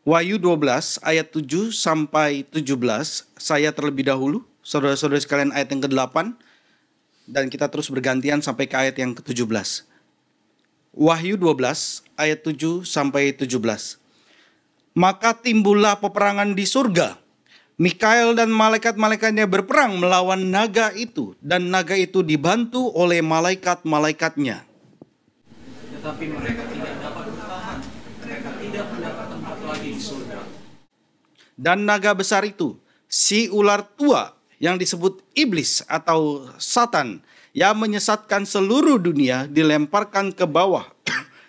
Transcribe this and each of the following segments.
Wahyu 12 ayat 7 sampai 17, saya terlebih dahulu, saudara-saudara sekalian, ayat yang ke-8, dan kita terus bergantian sampai ke ayat yang ke-17. Wahyu 12 ayat 7 sampai 17. Maka timbullah peperangan di surga. Mikael dan malaikat-malaikatnya berperang melawan naga itu, dan naga itu dibantu oleh malaikat-malaikatnya. Tetapi mereka tidak dapat bertahan. Mereka tidak mendapat tempat lagi di surga. Dan naga besar itu, si ular tua yang disebut iblis atau Satan, yang menyesatkan seluruh dunia, dilemparkan ke bawah.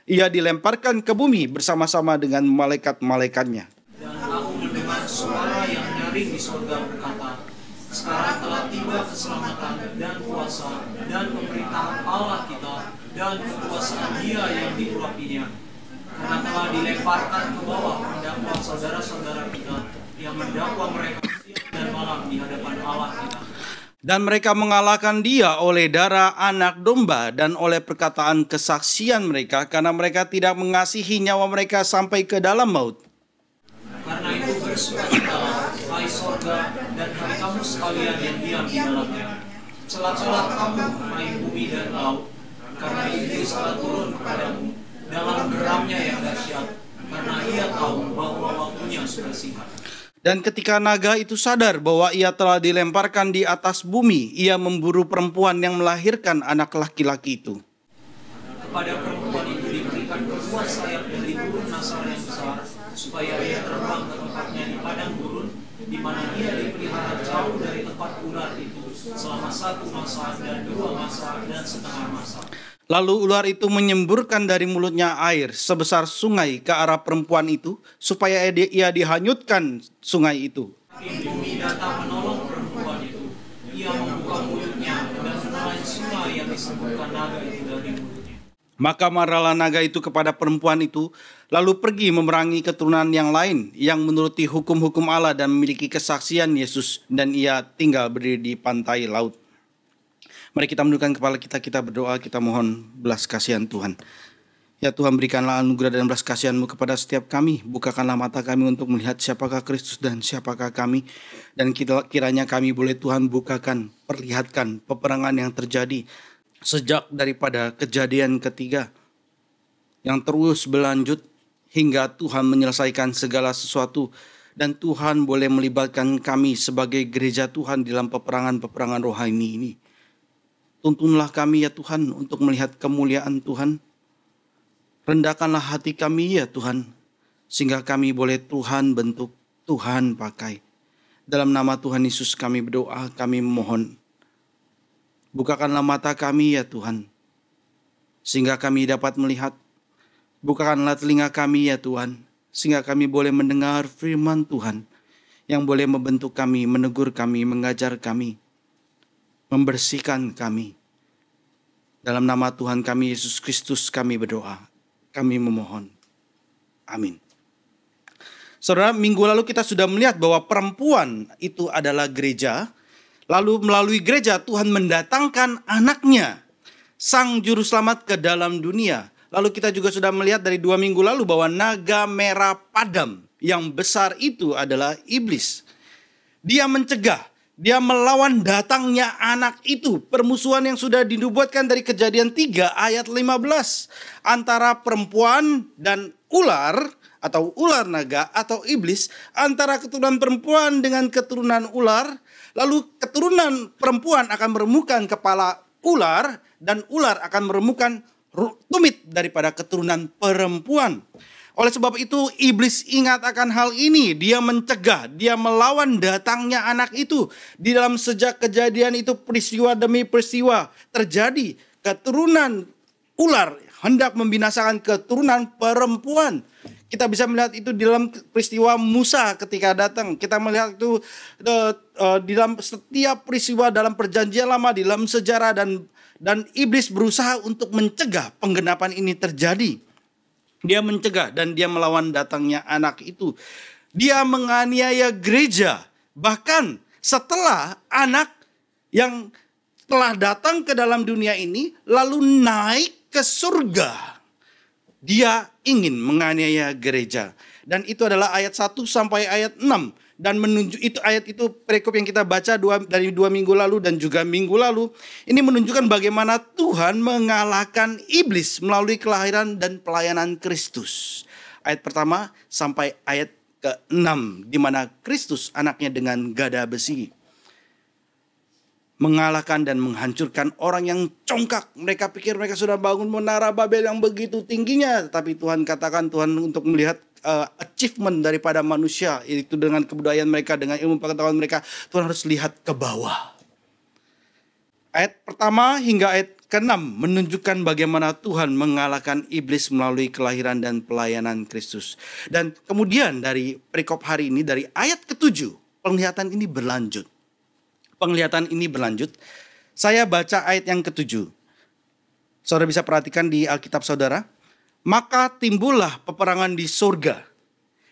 Ia dilemparkan ke bumi bersama-sama dengan malaikat-malaikatnya. Dan aku mendengar suara yang nyaring di surga berkata, sekarang telah tiba keselamatan dan kuasa dan pemerintahan Allah kita dan kekuasaan Dia yang diurapinya. Karena telah dilemparkan ke bawah mendakwa saudara-saudara kita yang mendakwa mereka siang dan malam di hadapan Allah kita. Dan mereka mengalahkan dia oleh darah anak domba dan oleh perkataan kesaksian mereka, karena mereka tidak mengasihi nyawa mereka sampai ke dalam maut. Karena itu bersukacitalah, hai sorga, dan hai kamu sekalian yang diam di dalamnya. Celak-celak kamu, hai bumi dan laut, karena iblis telah turun kepadamu dalam geramnya yang dahsyat, karena ia tahu bahwa waktunya sudah singkat. Dan ketika naga itu sadar bahwa ia telah dilemparkan di atas bumi, ia memburu perempuan yang melahirkan anak laki-laki itu. Kepada perempuan itu diberikan kedua sayap dari burung nasar yang besar, supaya ia terbang ke tempatnya di padang gurun, di mana ia dipelihara jauh dari tempat ular itu, selama 1 masa dan 2 masa dan setengah masa. Lalu ular itu menyemburkan dari mulutnya air sebesar sungai ke arah perempuan itu, supaya ia dihanyutkan sungai itu. Bumi datang menolong perempuan itu. Ia membuka mulutnya dan menelan sungai yang disemburkan naga itu dari mulutnya. Maka marahlah naga itu kepada perempuan itu, lalu pergi memerangi keturunan yang lain yang menuruti hukum-hukum Allah dan memiliki kesaksian Yesus, dan ia tinggal berdiri di pantai laut. Mari kita menundukkan kepala kita berdoa, kita mohon belas kasihan Tuhan. Ya Tuhan, berikanlah anugerah dan belas kasihan-Mu kepada setiap kami. Bukakanlah mata kami untuk melihat siapakah Kristus dan siapakah kami. Dan kiranya kami boleh Tuhan bukakan, perlihatkan peperangan yang terjadi sejak daripada kejadian ketiga, yang terus berlanjut hingga Tuhan menyelesaikan segala sesuatu. Dan Tuhan boleh melibatkan kami sebagai gereja Tuhan dalam peperangan-peperangan rohani ini. Tuntunlah kami ya Tuhan untuk melihat kemuliaan Tuhan. Rendahkanlah hati kami ya Tuhan, sehingga kami boleh Tuhan bentuk, Tuhan pakai. Dalam nama Tuhan Yesus kami berdoa, kami memohon. Bukakanlah mata kami ya Tuhan, sehingga kami dapat melihat. Bukakanlah telinga kami ya Tuhan, sehingga kami boleh mendengar firman Tuhan, yang boleh membentuk kami, menegur kami, mengajar kami, membersihkan kami. Dalam nama Tuhan kami Yesus Kristus kami berdoa, kami memohon. Amin. Saudara, minggu lalu kita sudah melihat bahwa perempuan itu adalah gereja. Lalu melalui gereja Tuhan mendatangkan anaknya, Sang Juru Selamat, ke dalam dunia. Lalu kita juga sudah melihat dari 2 minggu lalu bahwa naga merah padam yang besar itu adalah iblis. Dia mencegah, dia melawan datangnya anak itu. Permusuhan yang sudah dinubuatkan dari Kejadian 3 ayat 15. Antara perempuan dan ular atau ular naga atau iblis. Antara keturunan perempuan dengan keturunan ular. Lalu keturunan perempuan akan meremukkan kepala ular. Dan ular akan meremukkan tumit daripada keturunan perempuan. Oleh sebab itu iblis ingat akan hal ini. Dia mencegah, dia melawan datangnya anak itu. Di dalam sejak kejadian itu peristiwa demi peristiwa terjadi. Keturunan ular hendak membinasakan keturunan perempuan. Kita bisa melihat itu di dalam peristiwa Musa ketika datang. Kita melihat itu di dalam setiap peristiwa dalam perjanjian lama, di dalam sejarah, dan iblis berusaha untuk mencegah penggenapan ini terjadi. Dia mencegah dan dia melawan datangnya anak itu. Dia menganiaya gereja. Bahkan setelah anak yang telah datang ke dalam dunia ini lalu naik ke surga. Dia ingin menganiaya gereja. Dan itu adalah ayat 1 sampai ayat 6. Dan menunjuk itu ayat itu perikop yang kita baca dari 2 minggu lalu dan juga minggu lalu. Ini menunjukkan bagaimana Tuhan mengalahkan iblis melalui kelahiran dan pelayanan Kristus. Ayat pertama sampai ayat ke-6, di mana Kristus anaknya dengan gada besi mengalahkan dan menghancurkan orang yang congkak. Mereka pikir mereka sudah bangun menara Babel yang begitu tingginya. Tapi Tuhan katakan Tuhan untuk melihat achievement daripada manusia. Itu dengan kebudayaan mereka, dengan ilmu pengetahuan mereka. Tuhan harus lihat ke bawah. Ayat pertama hingga ayat ke-6 menunjukkan bagaimana Tuhan mengalahkan iblis melalui kelahiran dan pelayanan Kristus. Dan kemudian dari perikop hari ini, dari ayat ke-7, penglihatan ini berlanjut. Saya baca ayat yang ke-7. Saudara bisa perhatikan di Alkitab saudara. Maka timbullah peperangan di surga.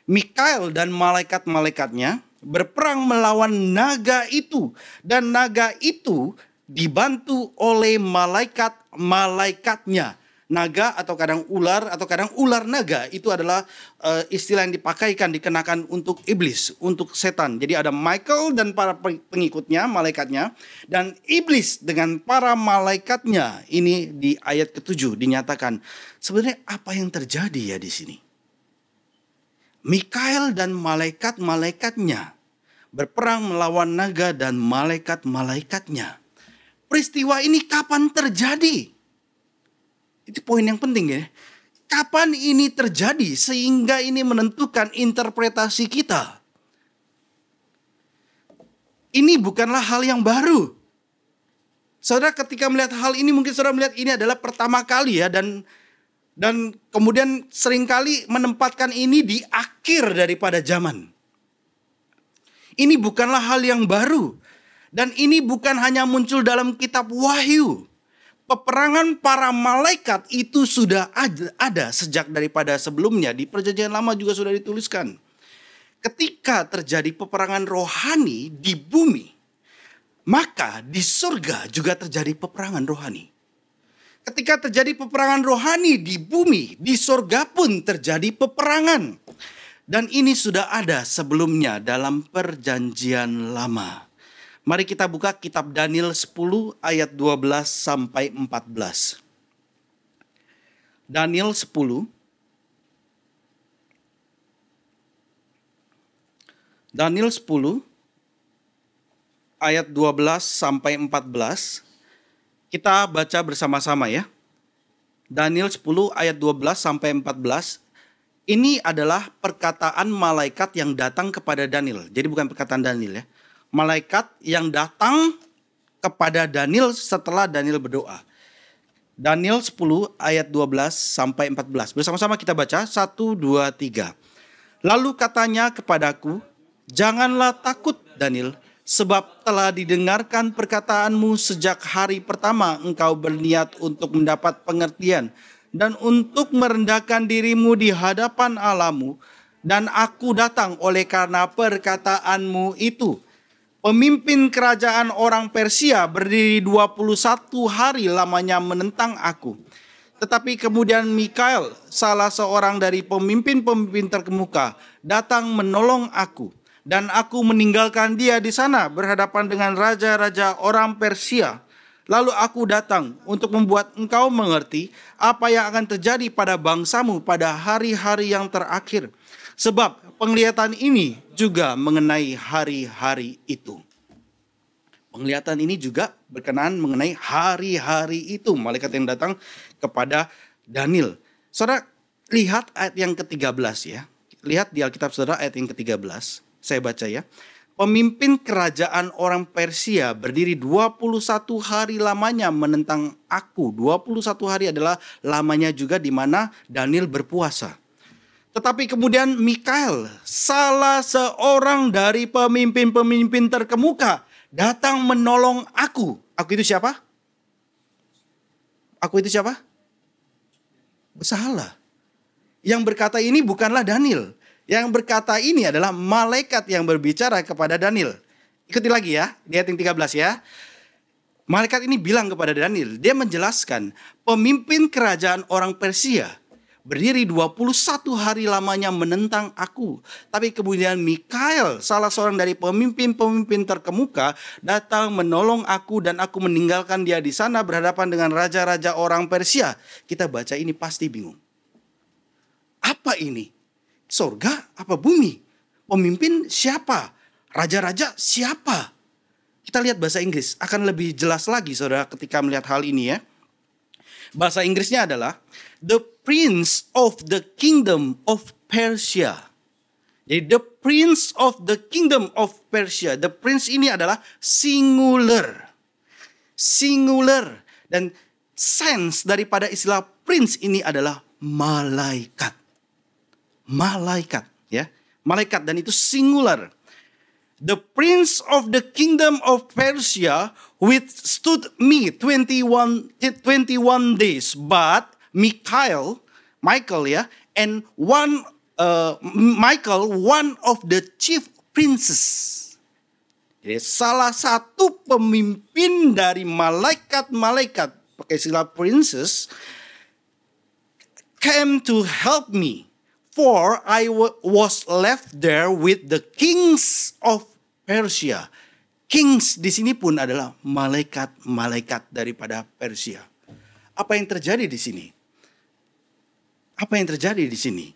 Mikael dan malaikat-malaikatnya berperang melawan naga itu. Dan naga itu dibantu oleh malaikat-malaikatnya. Naga atau kadang ular naga itu adalah istilah yang dikenakan untuk iblis, untuk setan. Jadi ada Michael dan para pengikutnya, malaikatnya, dan iblis dengan para malaikatnya. Ini di ayat ke-7 dinyatakan. Sebenarnya apa yang terjadi ya di sini? Mikael dan malaikat-malaikatnya berperang melawan naga dan malaikat-malaikatnya. Peristiwa ini kapan terjadi? Itu poin yang penting ya. Kapan ini terjadi sehingga ini menentukan interpretasi kita. Ini bukanlah hal yang baru. Saudara ketika melihat hal ini mungkin saudara melihat ini adalah pertama kali ya. Dan kemudian seringkali menempatkan ini di akhir daripada zaman. Ini bukanlah hal yang baru. Dan ini bukan hanya muncul dalam kitab Wahyu. Peperangan para malaikat itu sudah ada sejak daripada sebelumnya. Di Perjanjian Lama juga sudah dituliskan. Ketika terjadi peperangan rohani di bumi, maka di surga juga terjadi peperangan rohani. Ketika terjadi peperangan rohani di bumi, di surga pun terjadi peperangan. Dan ini sudah ada sebelumnya dalam Perjanjian Lama. Mari kita buka kitab Daniel 10 ayat 12 sampai 14. Daniel 10. Daniel 10 ayat 12 sampai 14. Kita baca bersama-sama ya. Daniel 10 ayat 12 sampai 14. Ini adalah perkataan malaikat yang datang kepada Daniel. Jadi bukan perkataan Daniel ya. Malaikat yang datang kepada Daniel setelah Daniel berdoa. Daniel 10 ayat 12 sampai 14. Bersama-sama kita baca 1, 2, 3. Lalu katanya kepadaku, janganlah takut Daniel, sebab telah didengarkan perkataanmu sejak hari pertama engkau berniat untuk mendapat pengertian dan untuk merendahkan dirimu di hadapan Allahmu. Dan aku datang oleh karena perkataanmu itu. Pemimpin kerajaan orang Persia berdiri 21 hari lamanya menentang aku. Tetapi kemudian Mikael, salah seorang dari pemimpin-pemimpin terkemuka, datang menolong aku. Dan aku meninggalkan dia di sana berhadapan dengan raja-raja orang Persia. Lalu aku datang untuk membuat engkau mengerti apa yang akan terjadi pada bangsamu pada hari-hari yang terakhir. Sebab penglihatan ini juga mengenai hari-hari itu. Penglihatan ini juga berkenaan mengenai hari-hari itu. Malaikat yang datang kepada Daniel. Saudara, lihat ayat yang ke-13 ya. Lihat di Alkitab saudara ayat yang ke-13. Saya baca ya. Pemimpin kerajaan orang Persia berdiri 21 hari lamanya menentang aku. 21 hari adalah lamanya juga di mana Daniel berpuasa. Tetapi kemudian Mikael, salah seorang dari pemimpin-pemimpin terkemuka, datang menolong aku. Aku itu siapa? Aku itu siapa? Salah. Yang berkata ini bukanlah Daniel. Yang berkata ini adalah malaikat yang berbicara kepada Daniel. Ikuti lagi ya, di ayat yang 13 ya. Malaikat ini bilang kepada Daniel, dia menjelaskan pemimpin kerajaan orang Persia berdiri 21 hari lamanya menentang aku. Tapi kemudian Mikael, salah seorang dari pemimpin-pemimpin terkemuka, datang menolong aku dan aku meninggalkan dia di sana berhadapan dengan raja-raja orang Persia. Kita baca ini pasti bingung. Apa ini? Sorga apa bumi? Pemimpin siapa? Raja-raja siapa? Kita lihat bahasa Inggris, akan lebih jelas lagi saudara ketika melihat hal ini ya. Bahasa Inggrisnya adalah the prince of the kingdom of Persia. Jadi the prince of the kingdom of Persia. The prince ini adalah singular. Singular. Dan sense daripada istilah prince ini adalah malaikat. Malaikat ya. Malaikat dan itu singular. The prince of the kingdom of Persia withstood me 21 days. But Michael ya, and Michael, one of the chief princes. Jadi salah satu pemimpin dari malaikat-malaikat, pakai istilah princes, came to help me. For I was left there with the kings of Persia. Kings di sini pun adalah malaikat-malaikat daripada Persia. Apa yang terjadi di sini? Apa yang terjadi di sini?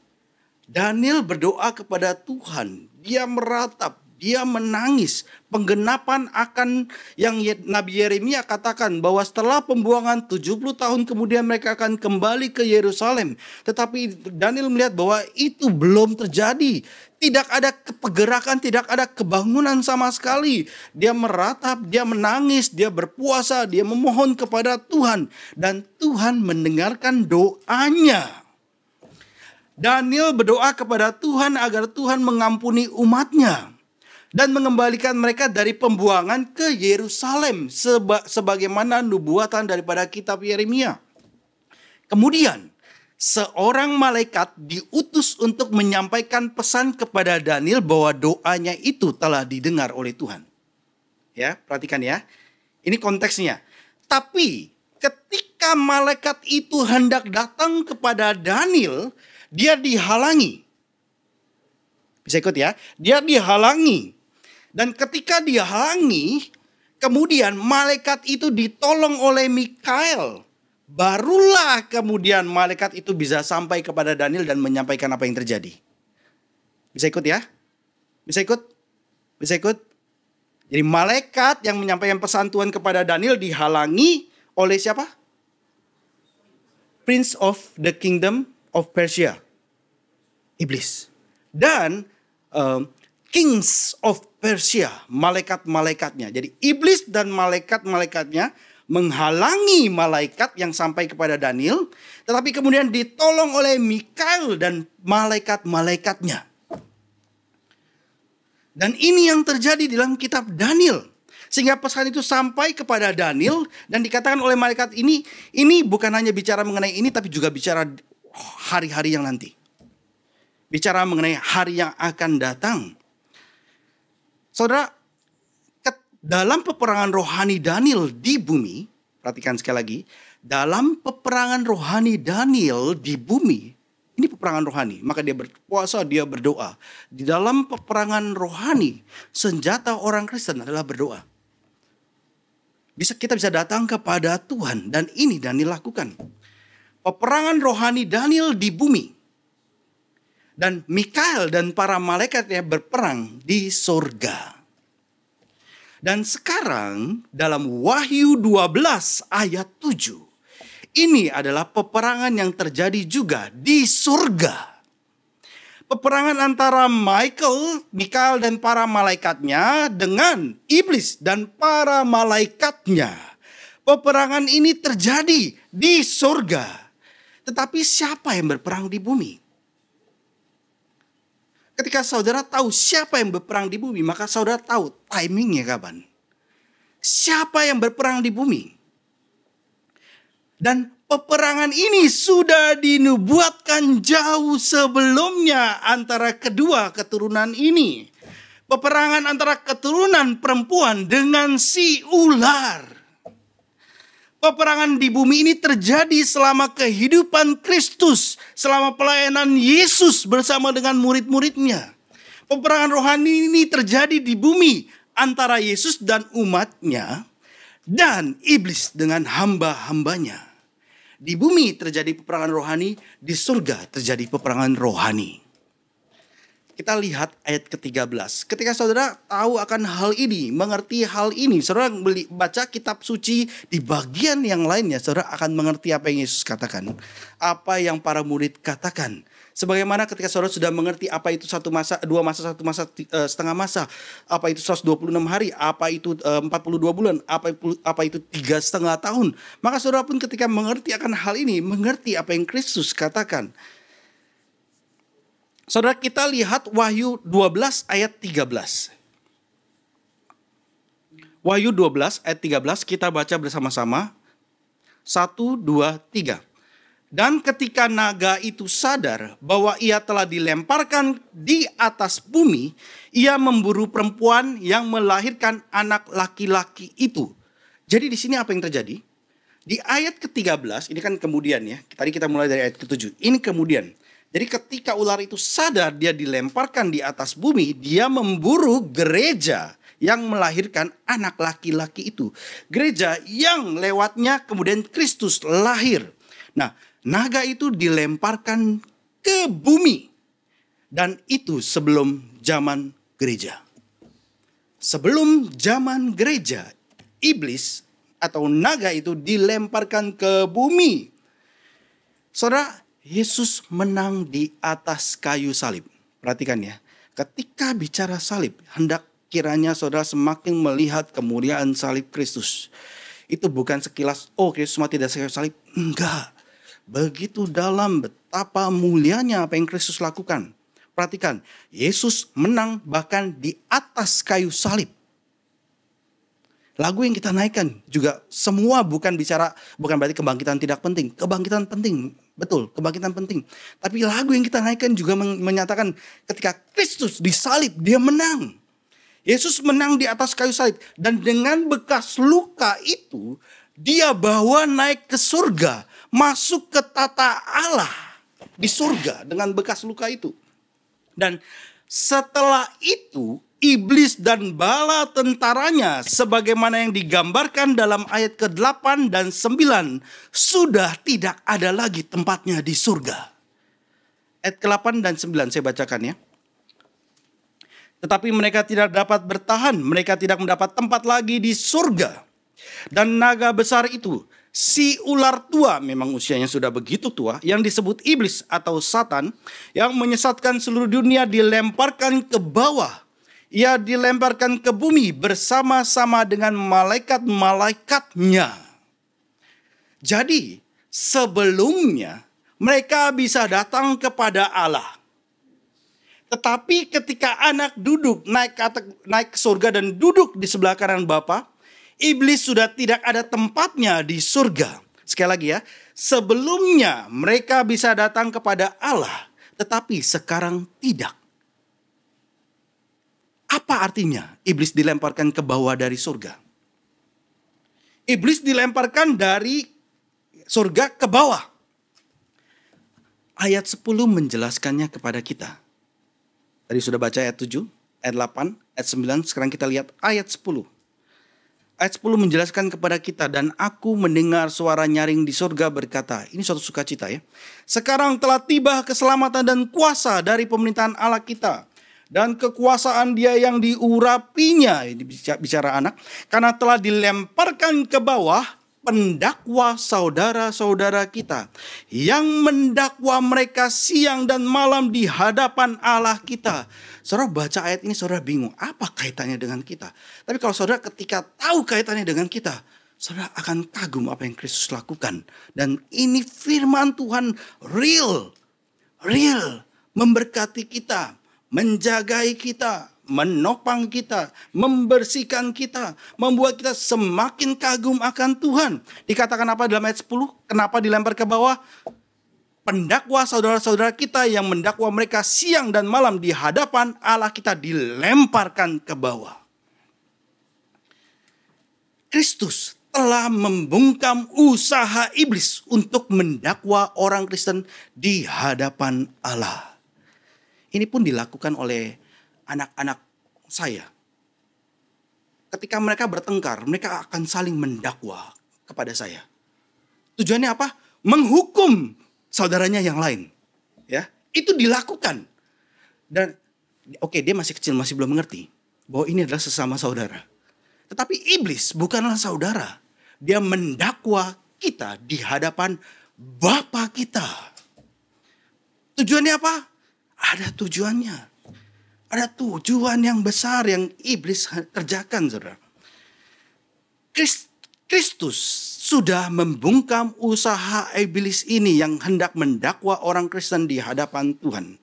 Daniel berdoa kepada Tuhan. Dia meratap, dia menangis. Penggenapan akan yang Nabi Yeremia katakan bahwa setelah pembuangan 70 tahun kemudian mereka akan kembali ke Yerusalem. Tetapi Daniel melihat bahwa itu belum terjadi. Tidak ada pergerakan, tidak ada kebangunan sama sekali. Dia meratap, dia menangis, dia berpuasa, dia memohon kepada Tuhan. Dan Tuhan mendengarkan doanya. Daniel berdoa kepada Tuhan agar Tuhan mengampuni umatnya. Dan mengembalikan mereka dari pembuangan ke Yerusalem. Sebagaimana nubuatan daripada kitab Yeremia. Kemudian seorang malaikat diutus untuk menyampaikan pesan kepada Daniel bahwa doanya itu telah didengar oleh Tuhan. Ya, perhatikan ya. Ini konteksnya. Tapi ketika malaikat itu hendak datang kepada Daniel, dia dihalangi. Bisa ikut ya? Dia dihalangi. Dan ketika dihalangi, kemudian malaikat itu ditolong oleh Mikael. Barulah kemudian malaikat itu bisa sampai kepada Daniel dan menyampaikan apa yang terjadi. Bisa ikut ya? Bisa ikut? Bisa ikut? Jadi malaikat yang menyampaikan pesan Tuhan kepada Daniel dihalangi oleh siapa? Prince of the kingdom of Persia. Iblis. Dan kings of Persia, malaikat-malaikatnya. Jadi iblis dan malaikat-malaikatnya menghalangi malaikat yang sampai kepada Daniel, tetapi kemudian ditolong oleh Mikael dan malaikat-malaikatnya. Dan ini yang terjadi dalam kitab Daniel. Sehingga pesan itu sampai kepada Daniel dan dikatakan oleh malaikat ini bukan hanya bicara mengenai ini tapi juga bicara hari-hari yang nanti. Bicara mengenai hari yang akan datang. Saudara, dalam peperangan rohani Daniel di bumi, perhatikan sekali lagi, dalam peperangan rohani Daniel di bumi, ini peperangan rohani, maka dia berpuasa, dia berdoa. Di dalam peperangan rohani, senjata orang Kristen adalah berdoa. Kita bisa datang kepada Tuhan dan ini Daniel lakukan. Peperangan rohani Daniel di bumi. Dan Mikael dan para malaikatnya berperang di sorga. Dan sekarang dalam Wahyu 12 ayat 7. Ini adalah peperangan yang terjadi juga di surga. Peperangan antara Mikael dan para malaikatnya dengan iblis dan para malaikatnya. Peperangan ini terjadi di surga. Tetapi siapa yang berperang di bumi? Ketika saudara tahu siapa yang berperang di bumi, maka saudara tahu timingnya kapan. Siapa yang berperang di bumi? Dan peperangan ini sudah dinubuatkan jauh sebelumnya antara kedua keturunan ini. Peperangan antara keturunan perempuan dengan si ular. Peperangan di bumi ini terjadi selama kehidupan Kristus, selama pelayanan Yesus bersama dengan murid-muridnya. Peperangan rohani ini terjadi di bumi antara Yesus dan umatnya dan iblis dengan hamba-hambanya. Di bumi terjadi peperangan rohani, di surga terjadi peperangan rohani. Kita lihat ayat ke-13. Ketika saudara tahu akan hal ini, mengerti hal ini, saudara baca kitab suci di bagian yang lainnya, saudara akan mengerti apa yang Yesus katakan. Apa yang para murid katakan. Sebagaimana ketika saudara sudah mengerti apa itu 1 masa, 2 masa, 1 masa, setengah masa. Apa itu 126 hari, apa itu 42 bulan, apa itu 3,5 tahun. Maka saudara pun ketika mengerti akan hal ini, mengerti apa yang Kristus katakan. Saudara, kita lihat Wahyu 12 ayat 13. Wahyu 12 ayat 13 kita baca bersama-sama. 1, 2, 3. Dan ketika naga itu sadar bahwa ia telah dilemparkan di atas bumi, ia memburu perempuan yang melahirkan anak laki-laki itu. Jadi di sini apa yang terjadi? Di ayat ke-13, ini kan kemudian ya. Tadi kita mulai dari ayat ke-7. Ini kemudian. Jadi ketika ular itu sadar dia dilemparkan di atas bumi, dia memburu gereja yang melahirkan anak laki-laki itu. Gereja yang lewatnya kemudian Kristus lahir. Nah, naga itu dilemparkan ke bumi. Dan itu sebelum zaman gereja. Sebelum zaman gereja, iblis atau naga itu dilemparkan ke bumi. Saudara, Yesus menang di atas kayu salib. Perhatikan ya. Ketika bicara salib, hendak kiranya saudara semakin melihat kemuliaan salib Kristus. Itu bukan sekilas, oh Kristus mati di atas kayu salib. Enggak. Begitu dalam betapa mulianya apa yang Kristus lakukan. Perhatikan, Yesus menang bahkan di atas kayu salib. Lagu yang kita naikkan juga semua bukan berarti kebangkitan tidak penting. Kebangkitan penting, betul, kebangkitan penting. Tapi lagu yang kita naikkan juga menyatakan ketika Kristus disalib, dia menang. Yesus menang di atas kayu salib. Dan dengan bekas luka itu, dia bawa naik ke surga. Masuk ke tata Allah di surga dengan bekas luka itu. Dan setelah itu, iblis dan bala tentaranya sebagaimana yang digambarkan dalam ayat ke-8 dan 9 sudah tidak ada lagi tempatnya di surga. Ayat ke-8 dan 9 saya bacakan ya. Tetapi mereka tidak dapat bertahan, mereka tidak mendapat tempat lagi di surga. Dan naga besar itu, si ular tua, memang usianya sudah begitu tua, yang disebut iblis atau Satan, yang menyesatkan seluruh dunia dilemparkan ke bawah. Ia dilemparkan ke bumi bersama-sama dengan malaikat-malaikatnya. Jadi sebelumnya mereka bisa datang kepada Allah. Tetapi ketika anak duduk naik ke surga dan duduk di sebelah kanan Bapa, iblis sudah tidak ada tempatnya di surga. Sekali lagi ya, sebelumnya mereka bisa datang kepada Allah, tetapi sekarang tidak. Apa artinya iblis dilemparkan ke bawah dari surga? Iblis dilemparkan dari surga ke bawah. Ayat 10 menjelaskannya kepada kita. Tadi sudah baca ayat 7, ayat 8, ayat 9. Sekarang kita lihat ayat 10. Ayat 10 menjelaskan kepada kita, dan aku mendengar suara nyaring di surga berkata, ini suatu sukacita ya. Sekarang telah tiba keselamatan dan kuasa dari pemerintahan Allah kita. Dan kekuasaan dia yang diurapinya, ini bicara anak, karena telah dilemparkan ke bawah pendakwa saudara-saudara kita. Yang mendakwa mereka siang dan malam di hadapan Allah kita. Saudara baca ayat ini saudara bingung, apa kaitannya dengan kita? Tapi kalau saudara ketika tahu kaitannya dengan kita, saudara akan kagum apa yang Kristus lakukan. Dan ini firman Tuhan real, memberkati kita, menjagai kita, menopang kita, membersihkan kita, membuat kita semakin kagum akan Tuhan. Dikatakan apa dalam ayat 10? Kenapa dilempar ke bawah? Pendakwa saudara-saudara kita yang mendakwa mereka siang dan malam di hadapan Allah kita dilemparkan ke bawah. Kristus telah membungkam usaha iblis untuk mendakwa orang Kristen di hadapan Allah. Ini pun dilakukan oleh anak-anak saya. Ketika mereka bertengkar, mereka akan saling mendakwa kepada saya. Tujuannya apa? Menghukum saudaranya yang lain. Ya, itu dilakukan. Dan oke, dia masih kecil, masih belum mengerti bahwa ini adalah sesama saudara. Tetapi iblis bukanlah saudara. Dia mendakwa kita di hadapan Bapa kita. Tujuannya apa? Ada tujuannya. Ada tujuan yang besar yang iblis kerjakan, saudara. Kristus sudah membungkam usaha iblis ini yang hendak mendakwa orang Kristen di hadapan Tuhan.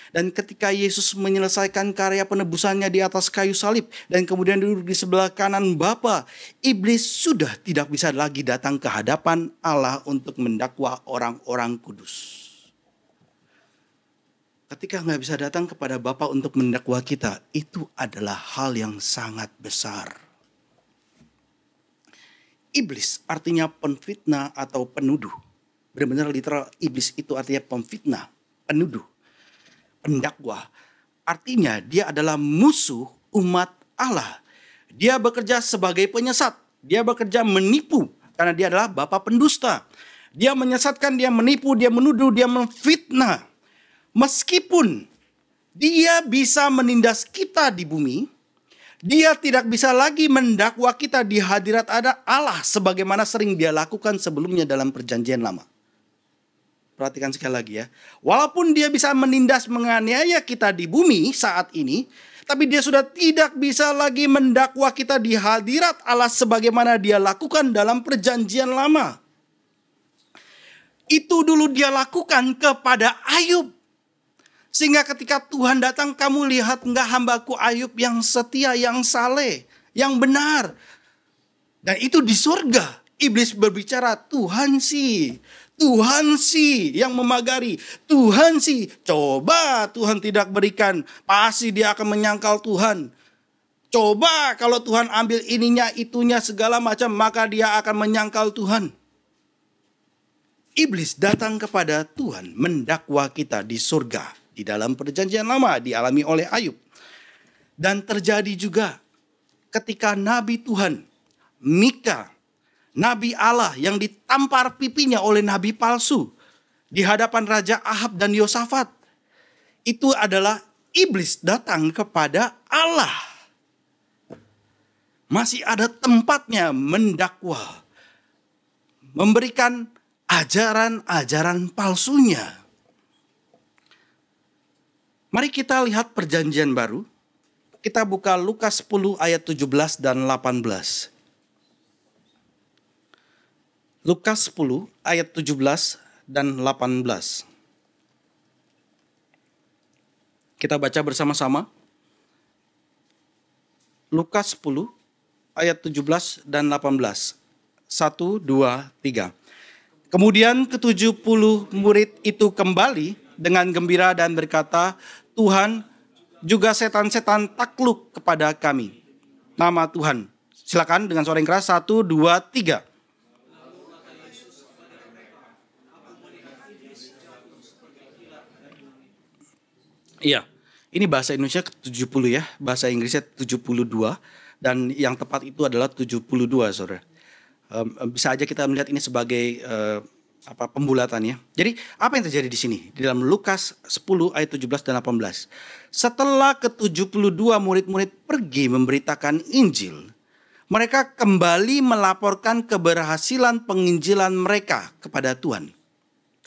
Dan ketika Yesus menyelesaikan karya penebusannya di atas kayu salib dan kemudian duduk di sebelah kanan Bapa, iblis sudah tidak bisa lagi datang ke hadapan Allah untuk mendakwa orang-orang kudus. Ketika nggak bisa datang kepada Bapa untuk mendakwa kita, itu adalah hal yang sangat besar. Iblis artinya penfitnah atau penuduh. Benar-benar literal, iblis itu artinya pemfitnah, penuduh, pendakwa. Artinya dia adalah musuh umat Allah. Dia bekerja sebagai penyesat. Dia bekerja menipu karena dia adalah bapa pendusta. Dia menyesatkan, dia menipu, dia menuduh, dia memfitnah. Meskipun dia bisa menindas kita di bumi, dia tidak bisa lagi mendakwa kita di hadirat Allah sebagaimana sering dia lakukan sebelumnya dalam perjanjian lama. Perhatikan sekali lagi ya. Walaupun dia bisa menindas menganiaya kita di bumi saat ini, tapi dia sudah tidak bisa lagi mendakwa kita di hadirat Allah sebagaimana dia lakukan dalam perjanjian lama. Itu dulu dia lakukan kepada Ayub. Sehingga ketika Tuhan datang, kamu lihat enggak hambaku Ayub yang setia, yang saleh, yang benar. Dan itu di surga. Iblis berbicara, Tuhan sih yang memagari. Tuhan sih, coba Tuhan tidak berikan, pasti dia akan menyangkal Tuhan. Coba kalau Tuhan ambil ininya, itunya, segala macam, maka dia akan menyangkal Tuhan. Iblis datang kepada Tuhan mendakwa kita di surga. Di dalam perjanjian lama dialami oleh Ayub. Dan terjadi juga ketika Nabi Tuhan, Mika, Nabi Allah yang ditampar pipinya oleh nabi palsu di hadapan Raja Ahab dan Yosafat. Itu adalah iblis datang kepada Allah. Masih ada tempatnya mendakwa. Memberikan ajaran-ajaran palsunya. Mari kita lihat perjanjian baru. Kita buka Lukas 10 ayat 17 dan 18. Lukas 10 ayat 17 dan 18. Kita baca bersama-sama. Lukas 10 ayat 17 dan 18. 1, 2, 3. Kemudian ke-70 murid itu kembali dengan gembira dan berkata, Tuhan, juga setan-setan takluk kepada kami. Nama Tuhan. Silakan dengan suara yang keras. 1, 2, 3. Iya, ini bahasa Indonesia 70 ya. Bahasa Inggrisnya 72. Dan yang tepat itu adalah 72, saudara. Bisa aja kita melihat ini sebagai pembulatannya. Jadi apa yang terjadi di sini? Di dalam Lukas 10 ayat 17 dan 18. Setelah ke-72 murid-murid pergi memberitakan Injil, mereka kembali melaporkan keberhasilan penginjilan mereka kepada Tuhan,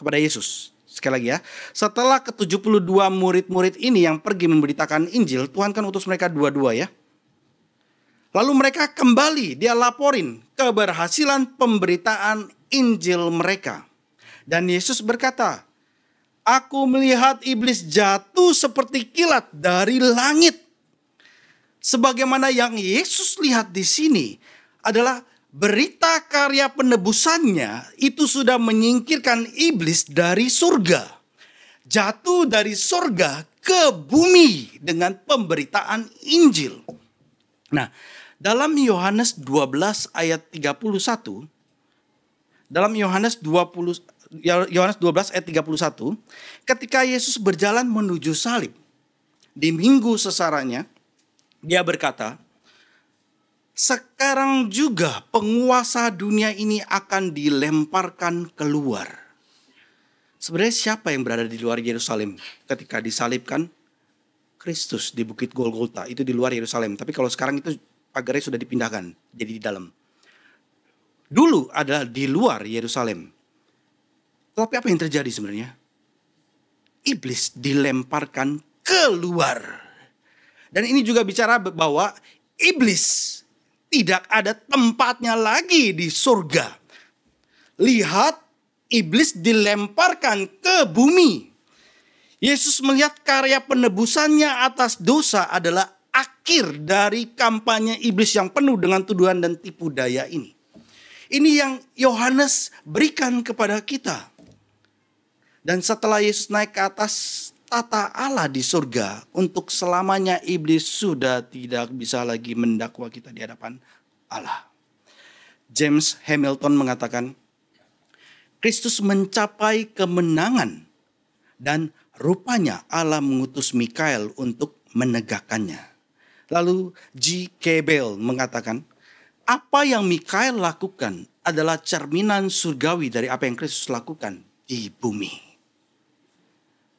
kepada Yesus. Sekali lagi ya, setelah ke-72 murid-murid ini yang pergi memberitakan Injil, Tuhan kan utus mereka dua-dua ya. Lalu mereka kembali, dia laporin keberhasilan pemberitaan Injil mereka. Dan Yesus berkata, aku melihat iblis jatuh seperti kilat dari langit. Sebagaimana yang Yesus lihat di sini adalah berita karya penebusannya itu sudah menyingkirkan iblis dari surga. Jatuh dari surga ke bumi dengan pemberitaan Injil. Nah, Dalam Yohanes 12 ayat 31, dalam Yohanes 12 ayat 31, ketika Yesus berjalan menuju salib di minggu sesaranya, dia berkata, sekarang juga penguasa dunia ini akan dilemparkan keluar. Sebenarnya siapa yang berada di luar Yerusalem ketika disalibkan? Kristus di Bukit Golgota, itu di luar Yerusalem. Tapi kalau sekarang itu pagarnya sudah dipindahkan, jadi di dalam. Dulu adalah di luar Yerusalem. Tapi apa yang terjadi sebenarnya? Iblis dilemparkan keluar. Dan ini juga bicara bahwa iblis tidak ada tempatnya lagi di surga. Lihat, iblis dilemparkan ke bumi. Yesus melihat karya penebusannya atas dosa adalah akhir dari kampanye iblis yang penuh dengan tuduhan dan tipu daya ini. Ini yang Yohanes berikan kepada kita. Dan setelah Yesus naik ke atas tata Allah di surga, untuk selamanya iblis sudah tidak bisa lagi mendakwa kita di hadapan Allah. James Hamilton mengatakan, Kristus mencapai kemenangan dan rupanya Allah mengutus Mikael untuk menegakkannya. Lalu G. Cabell mengatakan, apa yang Mikael lakukan adalah cerminan surgawi dari apa yang Kristus lakukan di bumi.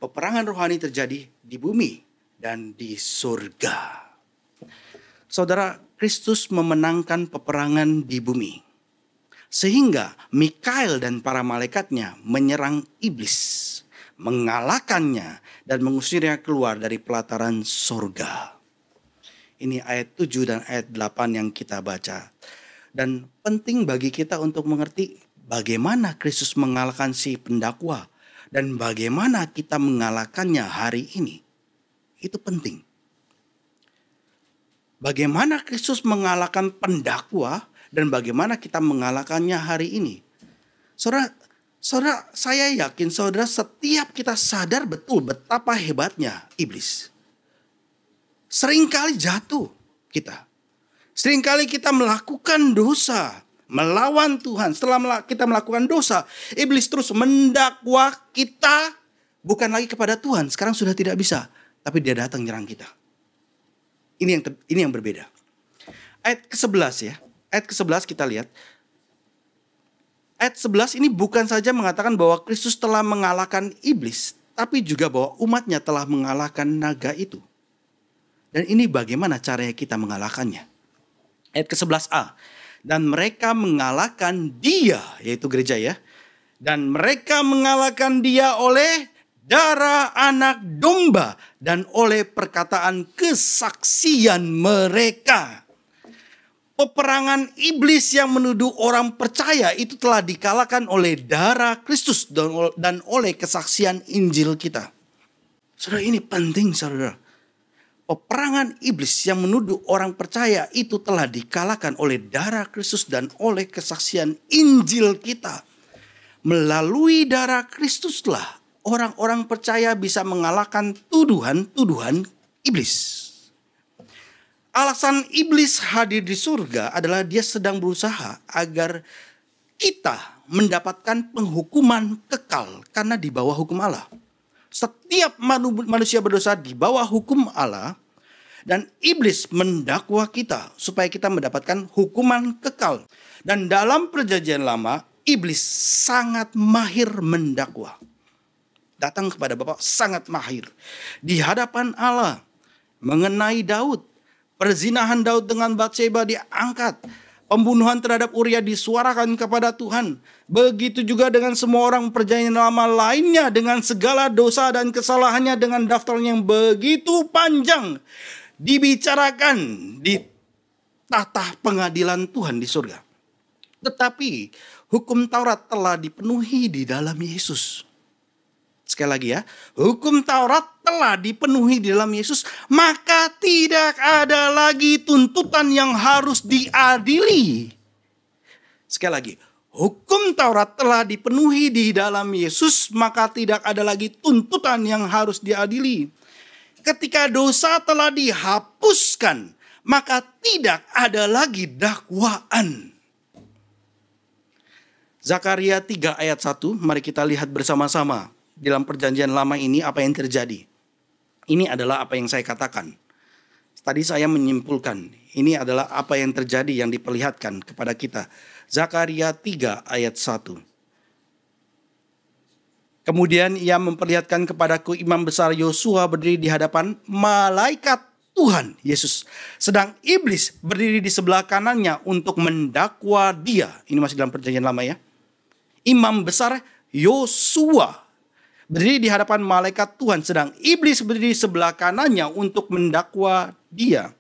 Peperangan rohani terjadi di bumi dan di surga. Saudara, Kristus memenangkan peperangan di bumi. Sehingga Mikael dan para malaikatnya menyerang iblis, mengalahkannya dan mengusirnya keluar dari pelataran surga. Ini ayat 7 dan ayat 8 yang kita baca. Dan penting bagi kita untuk mengerti bagaimana Kristus mengalahkan si pendakwa dan bagaimana kita mengalahkannya hari ini. Itu penting. Bagaimana Kristus mengalahkan pendakwa dan bagaimana kita mengalahkannya hari ini. Saudara, saya yakin saudara setiap kita sadar betul betapa hebatnya iblis. Seringkali jatuh kita. Seringkali kita melakukan dosa, melawan Tuhan. Setelah kita melakukan dosa, iblis terus mendakwa kita bukan lagi kepada Tuhan. Sekarang sudah tidak bisa, tapi dia datang nyerang kita. Ini yang berbeda. Ayat ke-11 ya. Ayat ke-11 kita lihat. Ayat 11 ini bukan saja mengatakan bahwa Kristus telah mengalahkan iblis, tapi juga bahwa umatnya telah mengalahkan naga itu. Dan ini bagaimana caranya kita mengalahkannya. Ayat ke-11a. Dan mereka mengalahkan dia, yaitu gereja ya. Dan mereka mengalahkan dia oleh darah anak domba dan oleh perkataan kesaksian mereka. Peperangan iblis yang menuduh orang percaya itu telah dikalahkan oleh darah Kristus dan oleh kesaksian Injil kita. Saudara, ini penting saudara. Peperangan iblis yang menuduh orang percaya itu telah dikalahkan oleh darah Kristus dan oleh kesaksian Injil kita. Melalui darah Kristuslah orang-orang percaya bisa mengalahkan tuduhan-tuduhan iblis. Alasan iblis hadir di surga adalah dia sedang berusaha agar kita mendapatkan penghukuman kekal karena di bawah hukum Allah. Setiap manusia berdosa di bawah hukum Allah dan iblis mendakwa kita supaya kita mendapatkan hukuman kekal. Dan dalam perjanjian lama, iblis sangat mahir mendakwa. Datang kepada Bapa sangat mahir di hadapan Allah mengenai Daud. Perzinahan Daud dengan Batseba diangkat. Pembunuhan terhadap Uria disuarakan kepada Tuhan. Begitu juga dengan semua orang perjanjian lama lainnya dengan segala dosa dan kesalahannya dengan daftar yang begitu panjang. Dibicarakan di tahta pengadilan Tuhan di surga. Tetapi hukum Taurat telah dipenuhi di dalam Yesus. Sekali lagi ya, hukum Taurat telah dipenuhi di dalam Yesus, maka tidak ada lagi tuntutan yang harus diadili. Sekali lagi, hukum Taurat telah dipenuhi di dalam Yesus, maka tidak ada lagi tuntutan yang harus diadili. Ketika dosa telah dihapuskan, maka tidak ada lagi dakwaan. Zakaria 3 ayat 1, mari kita lihat bersama-sama. Dalam perjanjian lama ini apa yang terjadi. Ini adalah apa yang saya katakan. Tadi saya menyimpulkan, ini adalah apa yang terjadi yang diperlihatkan kepada kita. Zakaria 3 ayat 1. Kemudian ia memperlihatkan kepadaku imam besar Yosua berdiri di hadapan malaikat Tuhan Yesus. Sedang iblis berdiri di sebelah kanannya untuk mendakwa dia. Ini masih dalam perjanjian lama ya. Imam besar Yosua berdiri di hadapan malaikat Tuhan. Sedang iblis berdiri di sebelah kanannya untuk mendakwa dia.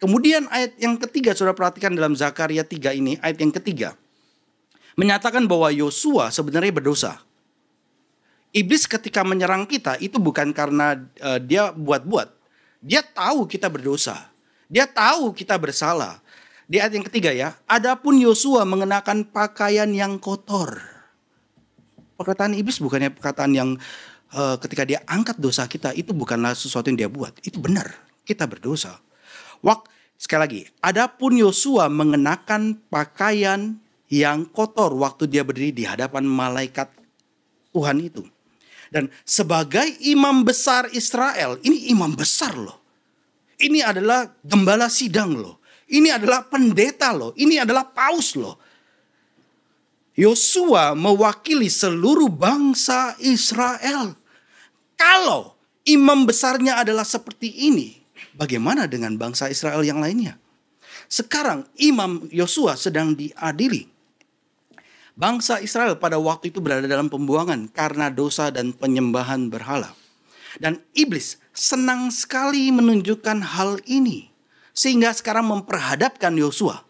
Kemudian ayat yang ketiga, saudara perhatikan dalam Zakaria 3 ini, ayat yang ketiga. Menyatakan bahwa Yosua sebenarnya berdosa. Iblis ketika menyerang kita itu bukan karena dia buat-buat. Dia tahu kita berdosa. Dia tahu kita bersalah. Di ayat yang ketiga ya. Adapun Yosua mengenakan pakaian yang kotor. Perkataan iblis bukannya perkataan yang ketika dia angkat dosa kita. Itu bukanlah sesuatu yang dia buat. Itu benar. Kita berdosa. Sekali lagi. Adapun Yosua mengenakan pakaian yang kotor. Waktu dia berdiri di hadapan malaikat Tuhan itu. Dan sebagai imam besar Israel, ini imam besar loh. Ini adalah gembala sidang loh. Ini adalah pendeta loh. Ini adalah paus loh. Yosua mewakili seluruh bangsa Israel. Kalau imam besarnya adalah seperti ini, bagaimana dengan bangsa Israel yang lainnya? Sekarang imam Yosua sedang diadili. Bangsa Israel pada waktu itu berada dalam pembuangan karena dosa dan penyembahan berhala. Dan iblis senang sekali menunjukkan hal ini. Sehingga sekarang memperhadapkan Yosua.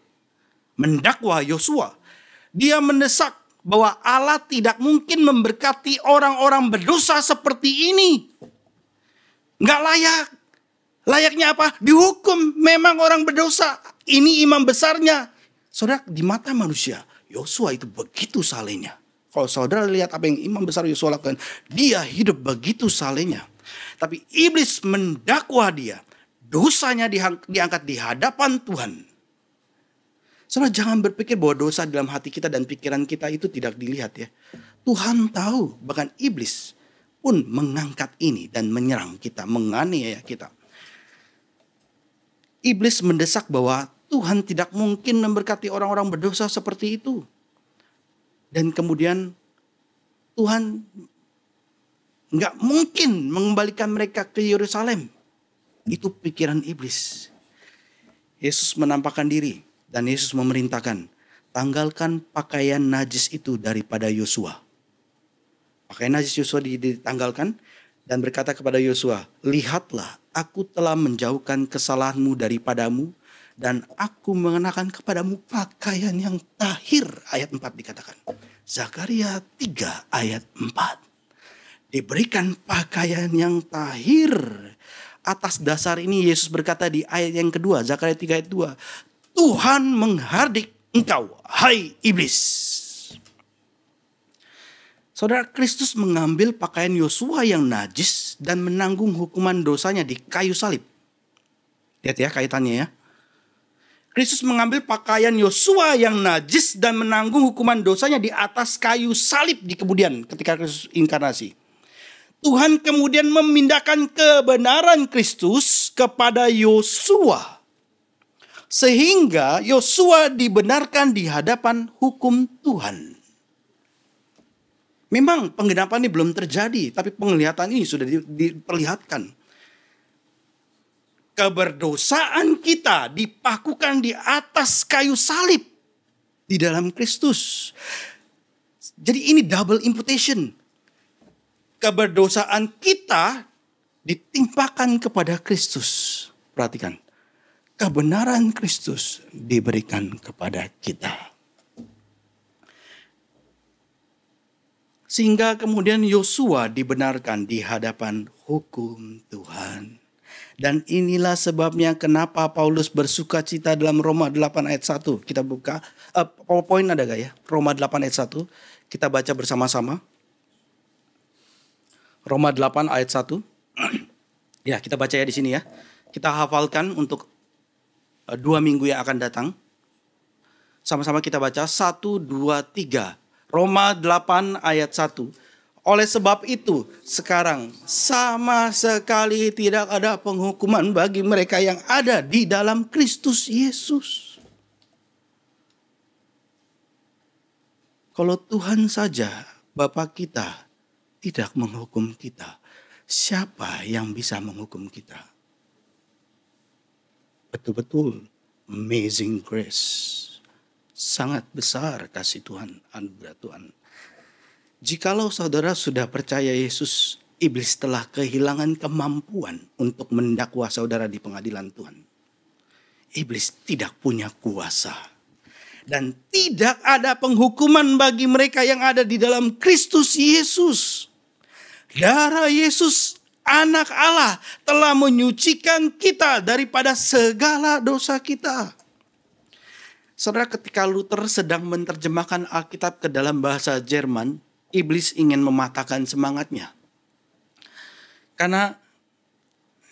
Mendakwa Yosua. Dia mendesak bahwa Allah tidak mungkin memberkati orang-orang berdosa seperti ini. Nggak layak. Layaknya apa? Dihukum. Memang orang berdosa. Ini imam besarnya. Saudara, di mata manusia, Yosua itu begitu salehnya. Kalau saudara lihat apa yang imam besar Yosua lakukan, dia hidup begitu salehnya. Tapi iblis mendakwa dia. Dosanya diangkat di hadapan Tuhan. Saudara jangan berpikir bahwa dosa dalam hati kita dan pikiran kita itu tidak dilihat ya. Tuhan tahu, bahkan iblis pun mengangkat ini dan menyerang kita, menganiaya kita. Iblis mendesak bahwa Tuhan tidak mungkin memberkati orang-orang berdosa seperti itu. Dan kemudian Tuhan nggak mungkin mengembalikan mereka ke Yerusalem. Itu pikiran iblis. Yesus menampakkan diri dan Yesus memerintahkan, tanggalkan pakaian najis itu daripada Yosua. Pakaian najis Yosua ditanggalkan dan berkata kepada Yosua, lihatlah aku telah menjauhkan kesalahanmu daripadamu. Dan aku mengenakan kepadamu pakaian yang tahir. Ayat 4 dikatakan. Zakaria 3 ayat 4. Diberikan pakaian yang tahir. Atas dasar ini Yesus berkata di ayat yang kedua. Zakaria 3 ayat 2. Tuhan menghardik engkau, hai iblis. Saudara, Kristus mengambil pakaian Yosua yang najis dan menanggung hukuman dosanya di kayu salib. Lihat ya kaitannya ya. Kristus mengambil pakaian Yosua yang najis dan menanggung hukuman dosanya di atas kayu salib di kemudian ketika Kristus inkarnasi. Tuhan kemudian memindahkan kebenaran Kristus kepada Yosua. Sehingga Yosua dibenarkan di hadapan hukum Tuhan. Memang penggenapan ini belum terjadi, tapi penglihatan ini sudah diperlihatkan. Keberdosaan kita dipakukan di atas kayu salib di dalam Kristus. Jadi ini double imputation. Keberdosaan kita ditimpakan kepada Kristus. Perhatikan. Kebenaran Kristus diberikan kepada kita. Sehingga kemudian Yosua dibenarkan di hadapan hukum Tuhan. Dan inilah sebabnya kenapa Paulus bersuka cita dalam Roma 8 ayat 1. Kita buka, poin ada gak ya? Roma 8 ayat 1. Kita baca bersama-sama. Roma 8 ayat 1. Ya, kita baca ya di sini ya. Kita hafalkan untuk 2 minggu yang akan datang. Sama-sama kita baca 1, 2, 3. Roma 8 ayat 1. Oleh sebab itu sekarang sama sekali tidak ada penghukuman bagi mereka yang ada di dalam Kristus Yesus. Kalau Tuhan saja, Bapa kita, tidak menghukum kita, siapa yang bisa menghukum kita? Betul-betul amazing grace. Sangat besar kasih Tuhan, anugerah Tuhan. Jikalau saudara sudah percaya Yesus, iblis telah kehilangan kemampuan untuk mendakwa saudara di pengadilan Tuhan. Iblis tidak punya kuasa. Dan tidak ada penghukuman bagi mereka yang ada di dalam Kristus Yesus. Darah Yesus, anak Allah, telah menyucikan kita daripada segala dosa kita. Saudara, ketika Luther sedang menerjemahkan Alkitab ke dalam bahasa Jerman, iblis ingin mematahkan semangatnya. Karena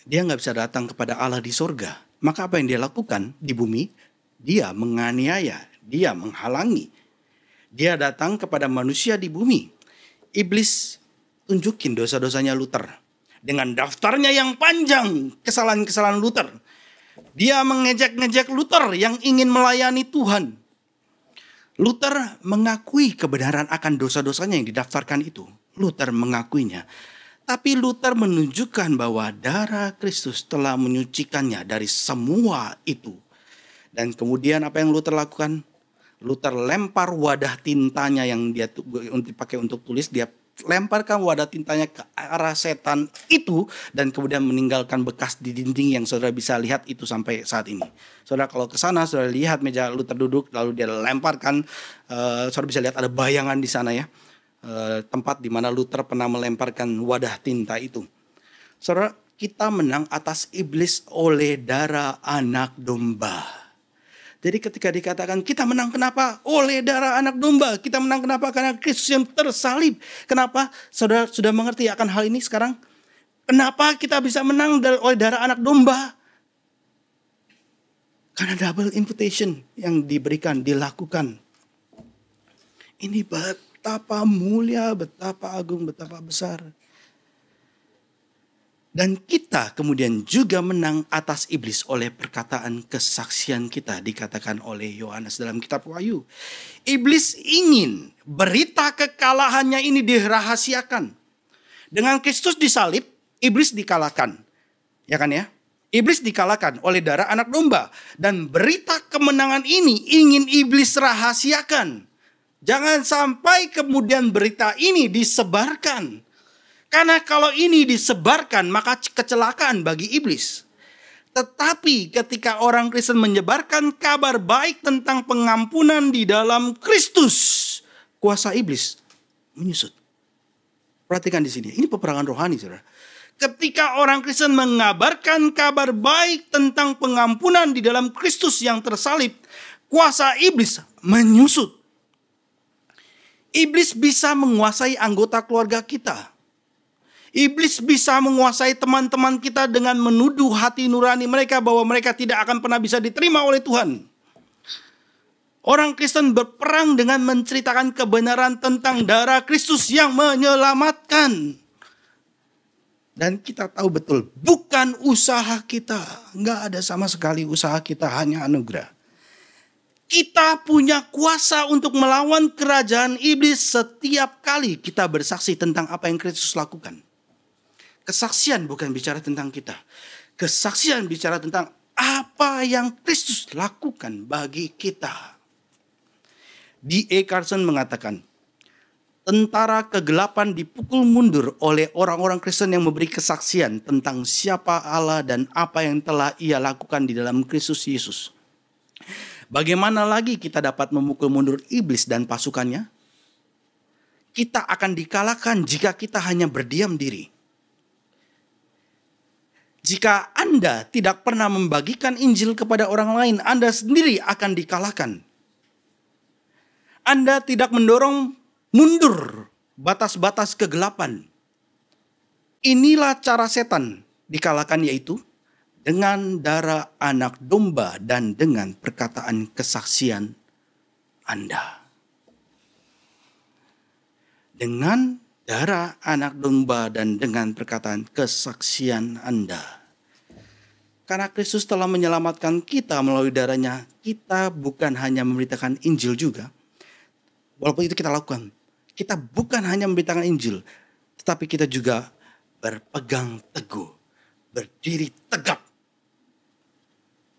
dia nggak bisa datang kepada Allah di sorga. Maka apa yang dia lakukan di bumi? Dia menganiaya, dia menghalangi. Dia datang kepada manusia di bumi. Iblis tunjukin dosa-dosanya Luther. Dengan daftarnya yang panjang, kesalahan-kesalahan Luther. Dia mengejek-ngejek Luther yang ingin melayani Tuhan. Luther mengakui kebenaran akan dosa-dosanya yang didaftarkan itu. Luther mengakuinya. Tapi Luther menunjukkan bahwa darah Kristus telah menyucikannya dari semua itu. Dan kemudian apa yang Luther lakukan? Luther lempar wadah tintanya yang dia dipakai untuk tulis. Dia lemparkan wadah tintanya ke arah setan itu dan kemudian meninggalkan bekas di dinding yang saudara bisa lihat itu sampai saat ini. Saudara kalau ke sana saudara lihat meja Luther duduk lalu dia lemparkan, saudara bisa lihat ada bayangan di sana ya, tempat di mana Luther pernah melemparkan wadah tinta itu. Saudara, kita menang atas iblis oleh darah anak domba. Jadi ketika dikatakan kita menang kenapa? Oleh darah anak domba. Kita menang kenapa? Karena Kristus yang tersalib. Kenapa? Saudara sudah mengerti akan hal ini sekarang? Kenapa kita bisa menang oleh darah anak domba? Karena double invitation yang diberikan, dilakukan. Ini betapa mulia, betapa agung, betapa besar. Dan kita kemudian juga menang atas iblis oleh perkataan kesaksian kita, dikatakan oleh Yohanes dalam kitab Wahyu. Iblis ingin berita kekalahannya ini dirahasiakan. Dengan Kristus disalib, iblis dikalahkan. Ya kan ya? Iblis dikalahkan oleh darah anak domba. Dan berita kemenangan ini ingin iblis rahasiakan. Jangan sampai kemudian berita ini disebarkan. Karena kalau ini disebarkan maka kecelakaan bagi iblis. Tetapi ketika orang Kristen menyebarkan kabar baik tentang pengampunan di dalam Kristus, kuasa iblis menyusut. Perhatikan di sini, ini peperangan rohani saudara. Ketika orang Kristen mengabarkan kabar baik tentang pengampunan di dalam Kristus yang tersalib, kuasa iblis menyusut. Iblis bisa menguasai anggota keluarga kita. Iblis bisa menguasai teman-teman kita dengan menuduh hati nurani mereka bahwa mereka tidak akan pernah bisa diterima oleh Tuhan. Orang Kristen berperang dengan menceritakan kebenaran tentang darah Kristus yang menyelamatkan. Dan kita tahu betul, bukan usaha kita. Enggak ada sama sekali usaha kita, hanya anugerah. Kita punya kuasa untuk melawan kerajaan iblis setiap kali kita bersaksi tentang apa yang Kristus lakukan. Kesaksian bukan bicara tentang kita. Kesaksian bicara tentang apa yang Kristus lakukan bagi kita. D.A. Carson mengatakan, tentara kegelapan dipukul mundur oleh orang-orang Kristen yang memberi kesaksian tentang siapa Allah dan apa yang telah Ia lakukan di dalam Kristus Yesus. Bagaimana lagi kita dapat memukul mundur iblis dan pasukannya? Kita akan dikalahkan jika kita hanya berdiam diri. Jika Anda tidak pernah membagikan Injil kepada orang lain, Anda sendiri akan dikalahkan. Anda tidak mendorong mundur batas-batas kegelapan. Inilah cara setan dikalahkan, yaitu dengan darah anak domba dan dengan perkataan kesaksian Anda. Dengan darah anak domba dan dengan perkataan kesaksian Anda. Karena Kristus telah menyelamatkan kita melalui darahnya, kita bukan hanya memberitakan Injil juga. Walaupun itu kita lakukan. Kita bukan hanya memberitakan Injil, tetapi kita juga berpegang teguh, berdiri tegap.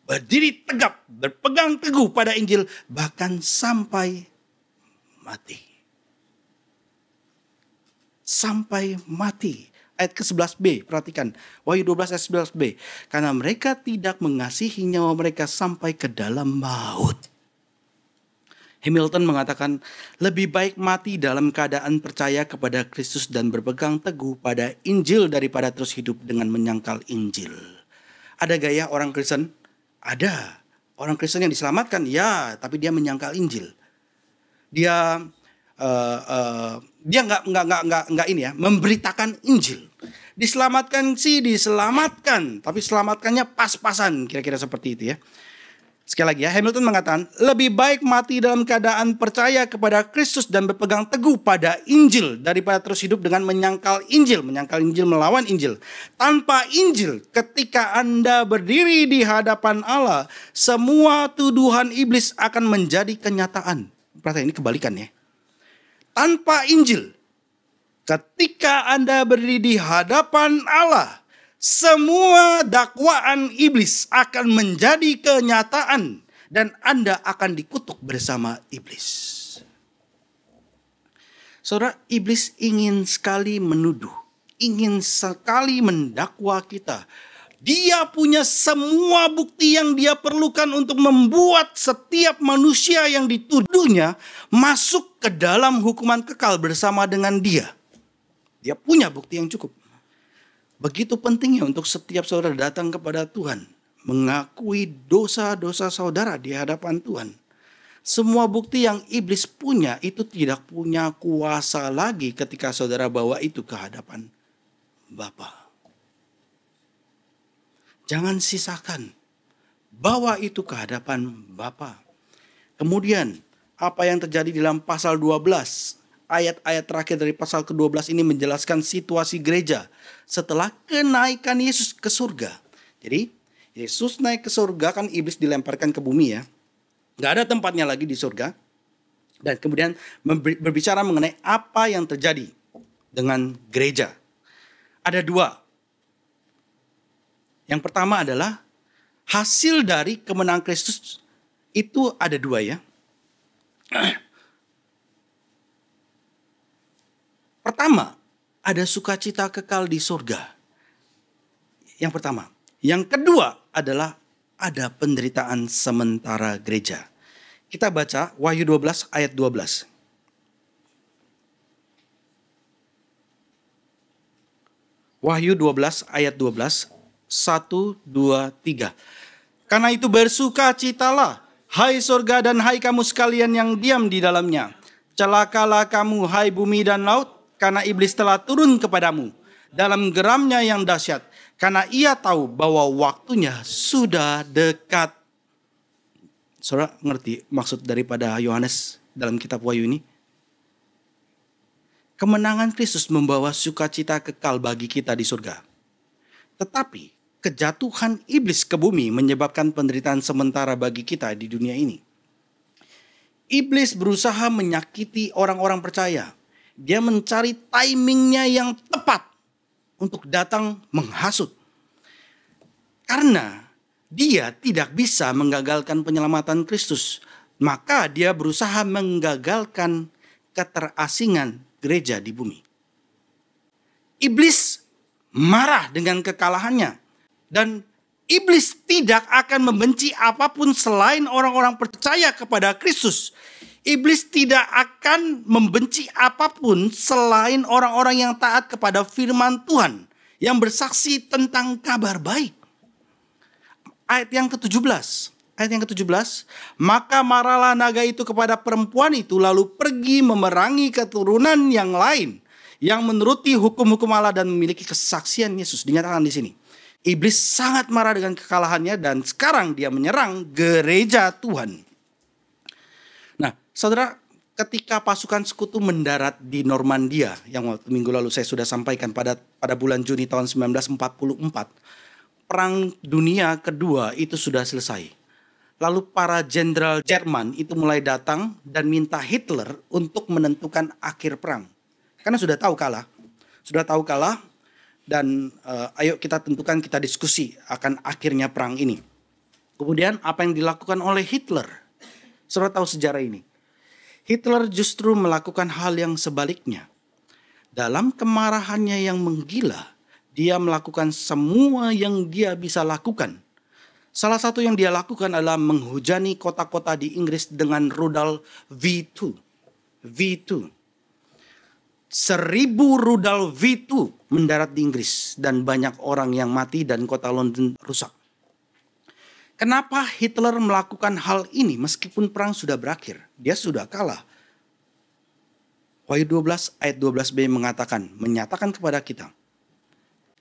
Berdiri tegap, berpegang teguh pada Injil, bahkan sampai mati. Sampai mati. Ayat ke-11b, perhatikan. Wahyu 12 ayat 11b. Karena mereka tidak mengasihi nyawa mereka sampai ke dalam maut. Hamilton mengatakan, lebih baik mati dalam keadaan percaya kepada Kristus dan berpegang teguh pada Injil daripada terus hidup dengan menyangkal Injil. Ada gaya orang Kristen? Ada. Orang Kristen yang diselamatkan, ya, tapi dia menyangkal Injil. Dia nggak ini ya, memberitakan Injil. Diselamatkan sih diselamatkan, tapi selamatkannya pas-pasan, kira-kira seperti itu ya. Sekali lagi ya, Hamilton mengatakan lebih baik mati dalam keadaan percaya kepada Kristus dan berpegang teguh pada Injil daripada terus hidup dengan menyangkal Injil melawan Injil. Tanpa Injil, ketika Anda berdiri di hadapan Allah, semua tuduhan iblis akan menjadi kenyataan. Perhatikan, ini kebalikan ya. Tanpa Injil, ketika Anda berdiri di hadapan Allah, semua dakwaan iblis akan menjadi kenyataan dan Anda akan dikutuk bersama iblis. Saudara, iblis ingin sekali menuduh, ingin sekali mendakwa kita. Dia punya semua bukti yang dia perlukan untuk membuat setiap manusia yang dituduhnya masuk ke dalam hukuman kekal bersama dengan dia. Dia punya bukti yang cukup. Begitu pentingnya untuk setiap saudara datang kepada Tuhan, mengakui dosa-dosa saudara di hadapan Tuhan. Semua bukti yang iblis punya itu tidak punya kuasa lagi ketika saudara bawa itu ke hadapan Bapa. Jangan sisakan. Bawa itu ke hadapan Bapa. Kemudian apa yang terjadi dalam pasal 12. Ayat-ayat terakhir dari pasal ke-12 ini menjelaskan situasi gereja setelah kenaikan Yesus ke surga. Jadi Yesus naik ke surga, kan iblis dilemparkan ke bumi ya. Gak ada tempatnya lagi di surga. Dan kemudian berbicara mengenai apa yang terjadi dengan gereja. Ada dua. Yang pertama adalah hasil dari kemenangan Kristus itu ada dua ya. Pertama, ada sukacita kekal di surga. Yang pertama. Yang kedua adalah ada penderitaan sementara gereja. Kita baca Wahyu 12 ayat 12. Wahyu 12 ayat 12. 1, 2, 3. Karena itu bersukacitalah, hai surga dan hai kamu sekalian yang diam di dalamnya. Celakalah kamu, hai bumi dan laut, karena iblis telah turun kepadamu dalam geramnya yang dahsyat. Karena ia tahu bahwa waktunya sudah dekat. Saudara ngerti maksud daripada Yohanes dalam kitab Wahyu ini? Kemenangan Kristus membawa sukacita kekal bagi kita di surga. Tetapi kejatuhan iblis ke bumi menyebabkan penderitaan sementara bagi kita di dunia ini. Iblis berusaha menyakiti orang-orang percaya. Dia mencari timingnya yang tepat untuk datang menghasut. Karena dia tidak bisa menggagalkan penyelamatan Kristus, maka dia berusaha menggagalkan keterasingan gereja di bumi. Iblis marah dengan kekalahannya. Dan iblis tidak akan membenci apapun selain orang-orang percaya kepada Kristus. Iblis tidak akan membenci apapun selain orang-orang yang taat kepada firman Tuhan, yang bersaksi tentang kabar baik. Ayat yang ke-17. Maka marahlah naga itu kepada perempuan itu, lalu pergi memerangi keturunan yang lain yang menuruti hukum-hukum Allah dan memiliki kesaksian Yesus. Dinyatakan di sini. Iblis sangat marah dengan kekalahannya dan sekarang dia menyerang gereja Tuhan. Nah, saudara, ketika pasukan sekutu mendarat di Normandia, yang waktu minggu lalu saya sudah sampaikan pada bulan Juni tahun 1944, Perang Dunia Kedua itu sudah selesai. Lalu para jenderal Jerman itu mulai datang dan minta Hitler untuk menentukan akhir perang. Karena sudah tahu kalah. Dan ayo kita tentukan, kita diskusi akan akhirnya perang ini. Kemudian apa yang dilakukan oleh Hitler? Saudara tahu sejarah ini. Hitler justru melakukan hal yang sebaliknya. Dalam kemarahannya yang menggila, dia melakukan semua yang dia bisa lakukan. Salah satu yang dia lakukan adalah menghujani kota-kota di Inggris dengan rudal V2. 1000 rudal V2 mendarat di Inggris dan banyak orang yang mati dan kota London rusak. Kenapa Hitler melakukan hal ini meskipun perang sudah berakhir? Dia sudah kalah. Wahyu 12 ayat 12b menyatakan kepada kita,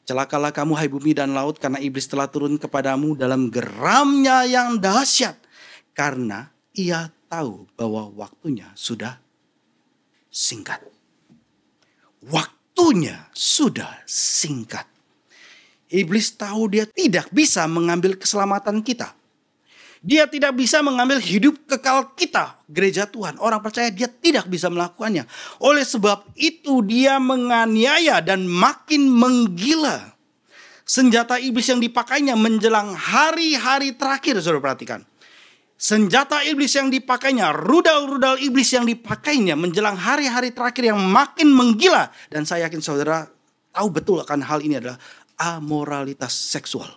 celakalah kamu hai bumi dan laut karena iblis telah turun kepadamu dalam geramnya yang dahsyat. Karena ia tahu bahwa waktunya sudah singkat. Waktunya sudah singkat. Iblis tahu dia tidak bisa mengambil keselamatan kita. Dia tidak bisa mengambil hidup kekal kita, gereja Tuhan. Orang percaya dia tidak bisa melakukannya. Oleh sebab itu dia menganiaya dan makin menggila. Senjata iblis yang dipakainya menjelang hari-hari terakhir, saudara perhatikan. Senjata iblis yang dipakainya, rudal-rudal iblis yang dipakainya menjelang hari-hari terakhir yang makin menggila. Dan saya yakin saudara tahu betul akan hal ini adalah amoralitas seksual.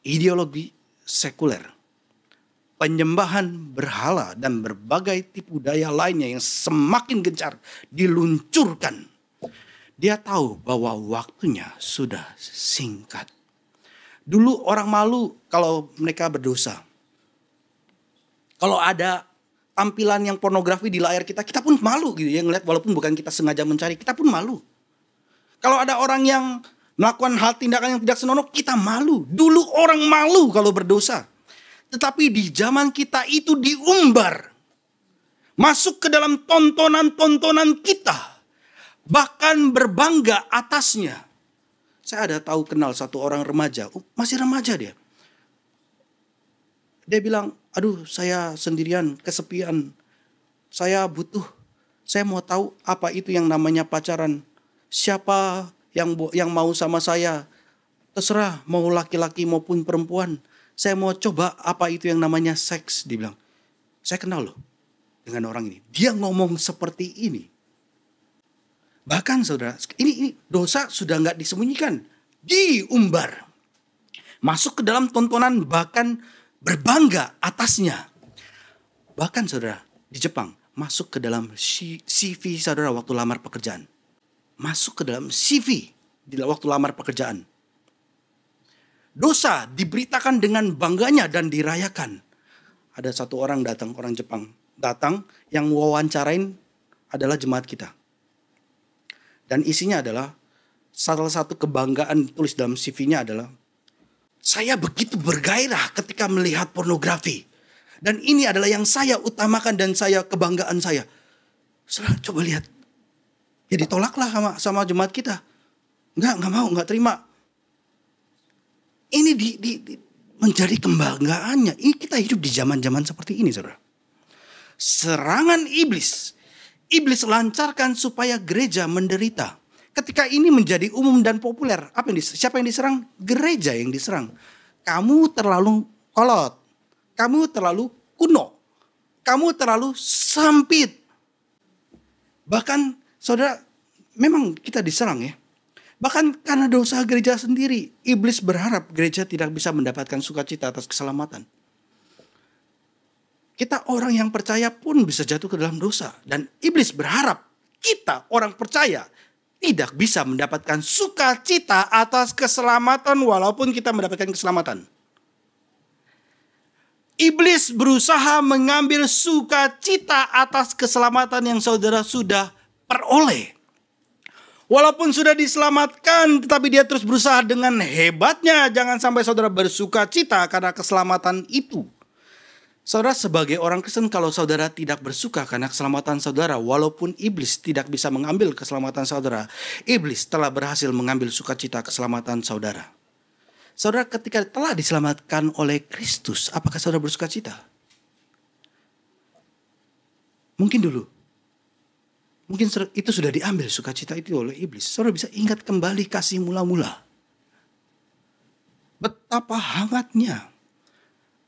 Ideologi sekuler. Penyembahan berhala dan berbagai tipu daya lainnya yang semakin gencar diluncurkan. Dia tahu bahwa waktunya sudah singkat. Dulu orang malu kalau mereka berdosa. Kalau ada tampilan yang pornografi di layar kita, kita pun malu gitu ya ngeliat, walaupun bukan kita sengaja mencari, kita pun malu. Kalau ada orang yang melakukan hal tindakan yang tidak senonoh, kita malu. Dulu orang malu kalau berdosa. Tetapi di zaman kita itu diumbar. Masuk ke dalam tontonan-tontonan kita. Bahkan berbangga atasnya. Saya ada tahu kenal satu orang remaja, masih remaja dia. Dia bilang, aduh saya sendirian, kesepian. Saya mau tahu apa itu yang namanya pacaran. Siapa yang mau sama saya. Terserah mau laki-laki maupun perempuan. Saya mau coba apa itu yang namanya seks. Dia bilang, saya kenal loh dengan orang ini. Dia ngomong seperti ini. Bahkan saudara, ini dosa sudah nggak disembunyikan, diumbar. Masuk ke dalam tontonan, bahkan berbangga atasnya. Bahkan saudara, di Jepang, masuk ke dalam CV saudara waktu lamar pekerjaan. Masuk ke dalam CV di waktu lamar pekerjaan. Dosa diberitakan dengan bangganya dan dirayakan. Ada satu orang datang, orang Jepang datang, yang wawancarain adalah jemaat kita. Dan isinya adalah, salah satu kebanggaan tulis dalam CV-nya adalah, saya begitu bergairah ketika melihat pornografi. Dan ini adalah yang saya utamakan dan kebanggaan saya. Saudara, coba lihat. Ya ditolaklah sama jemaat kita. Enggak mau, enggak terima. Ini menjadi kebanggaannya. Ini kita hidup di zaman-zaman seperti ini, saudara. Serangan iblis. Iblis lancarkan supaya gereja menderita. Ketika ini menjadi umum dan populer, siapa yang diserang? Gereja yang diserang. Kamu terlalu kolot. Kamu terlalu kuno. Kamu terlalu sempit. Bahkan saudara, memang kita diserang ya. Bahkan karena dosa gereja sendiri, iblis berharap gereja tidak bisa mendapatkan sukacita atas keselamatan. Kita orang yang percaya pun bisa jatuh ke dalam dosa. Dan iblis berharap kita orang percaya tidak bisa mendapatkan sukacita atas keselamatan walaupun kita mendapatkan keselamatan. Iblis berusaha mengambil sukacita atas keselamatan yang saudara sudah peroleh. Walaupun sudah diselamatkan, tetapi dia terus berusaha dengan hebatnya. Jangan sampai saudara bersuka cita karena keselamatan itu. Saudara, sebagai orang Kristen, kalau saudara tidak bersuka karena keselamatan saudara, walaupun iblis tidak bisa mengambil keselamatan saudara, iblis telah berhasil mengambil sukacita keselamatan saudara. Saudara, ketika telah diselamatkan oleh Kristus, apakah saudara bersuka cita? Mungkin dulu. Mungkin itu sudah diambil sukacita itu oleh iblis. Saudara bisa ingat kembali kasih mula-mula. Betapa hangatnya,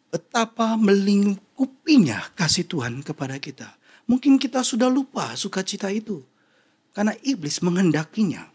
betapa melingkupinya kasih Tuhan kepada kita. Mungkin kita sudah lupa sukacita itu karena iblis menghendakinya.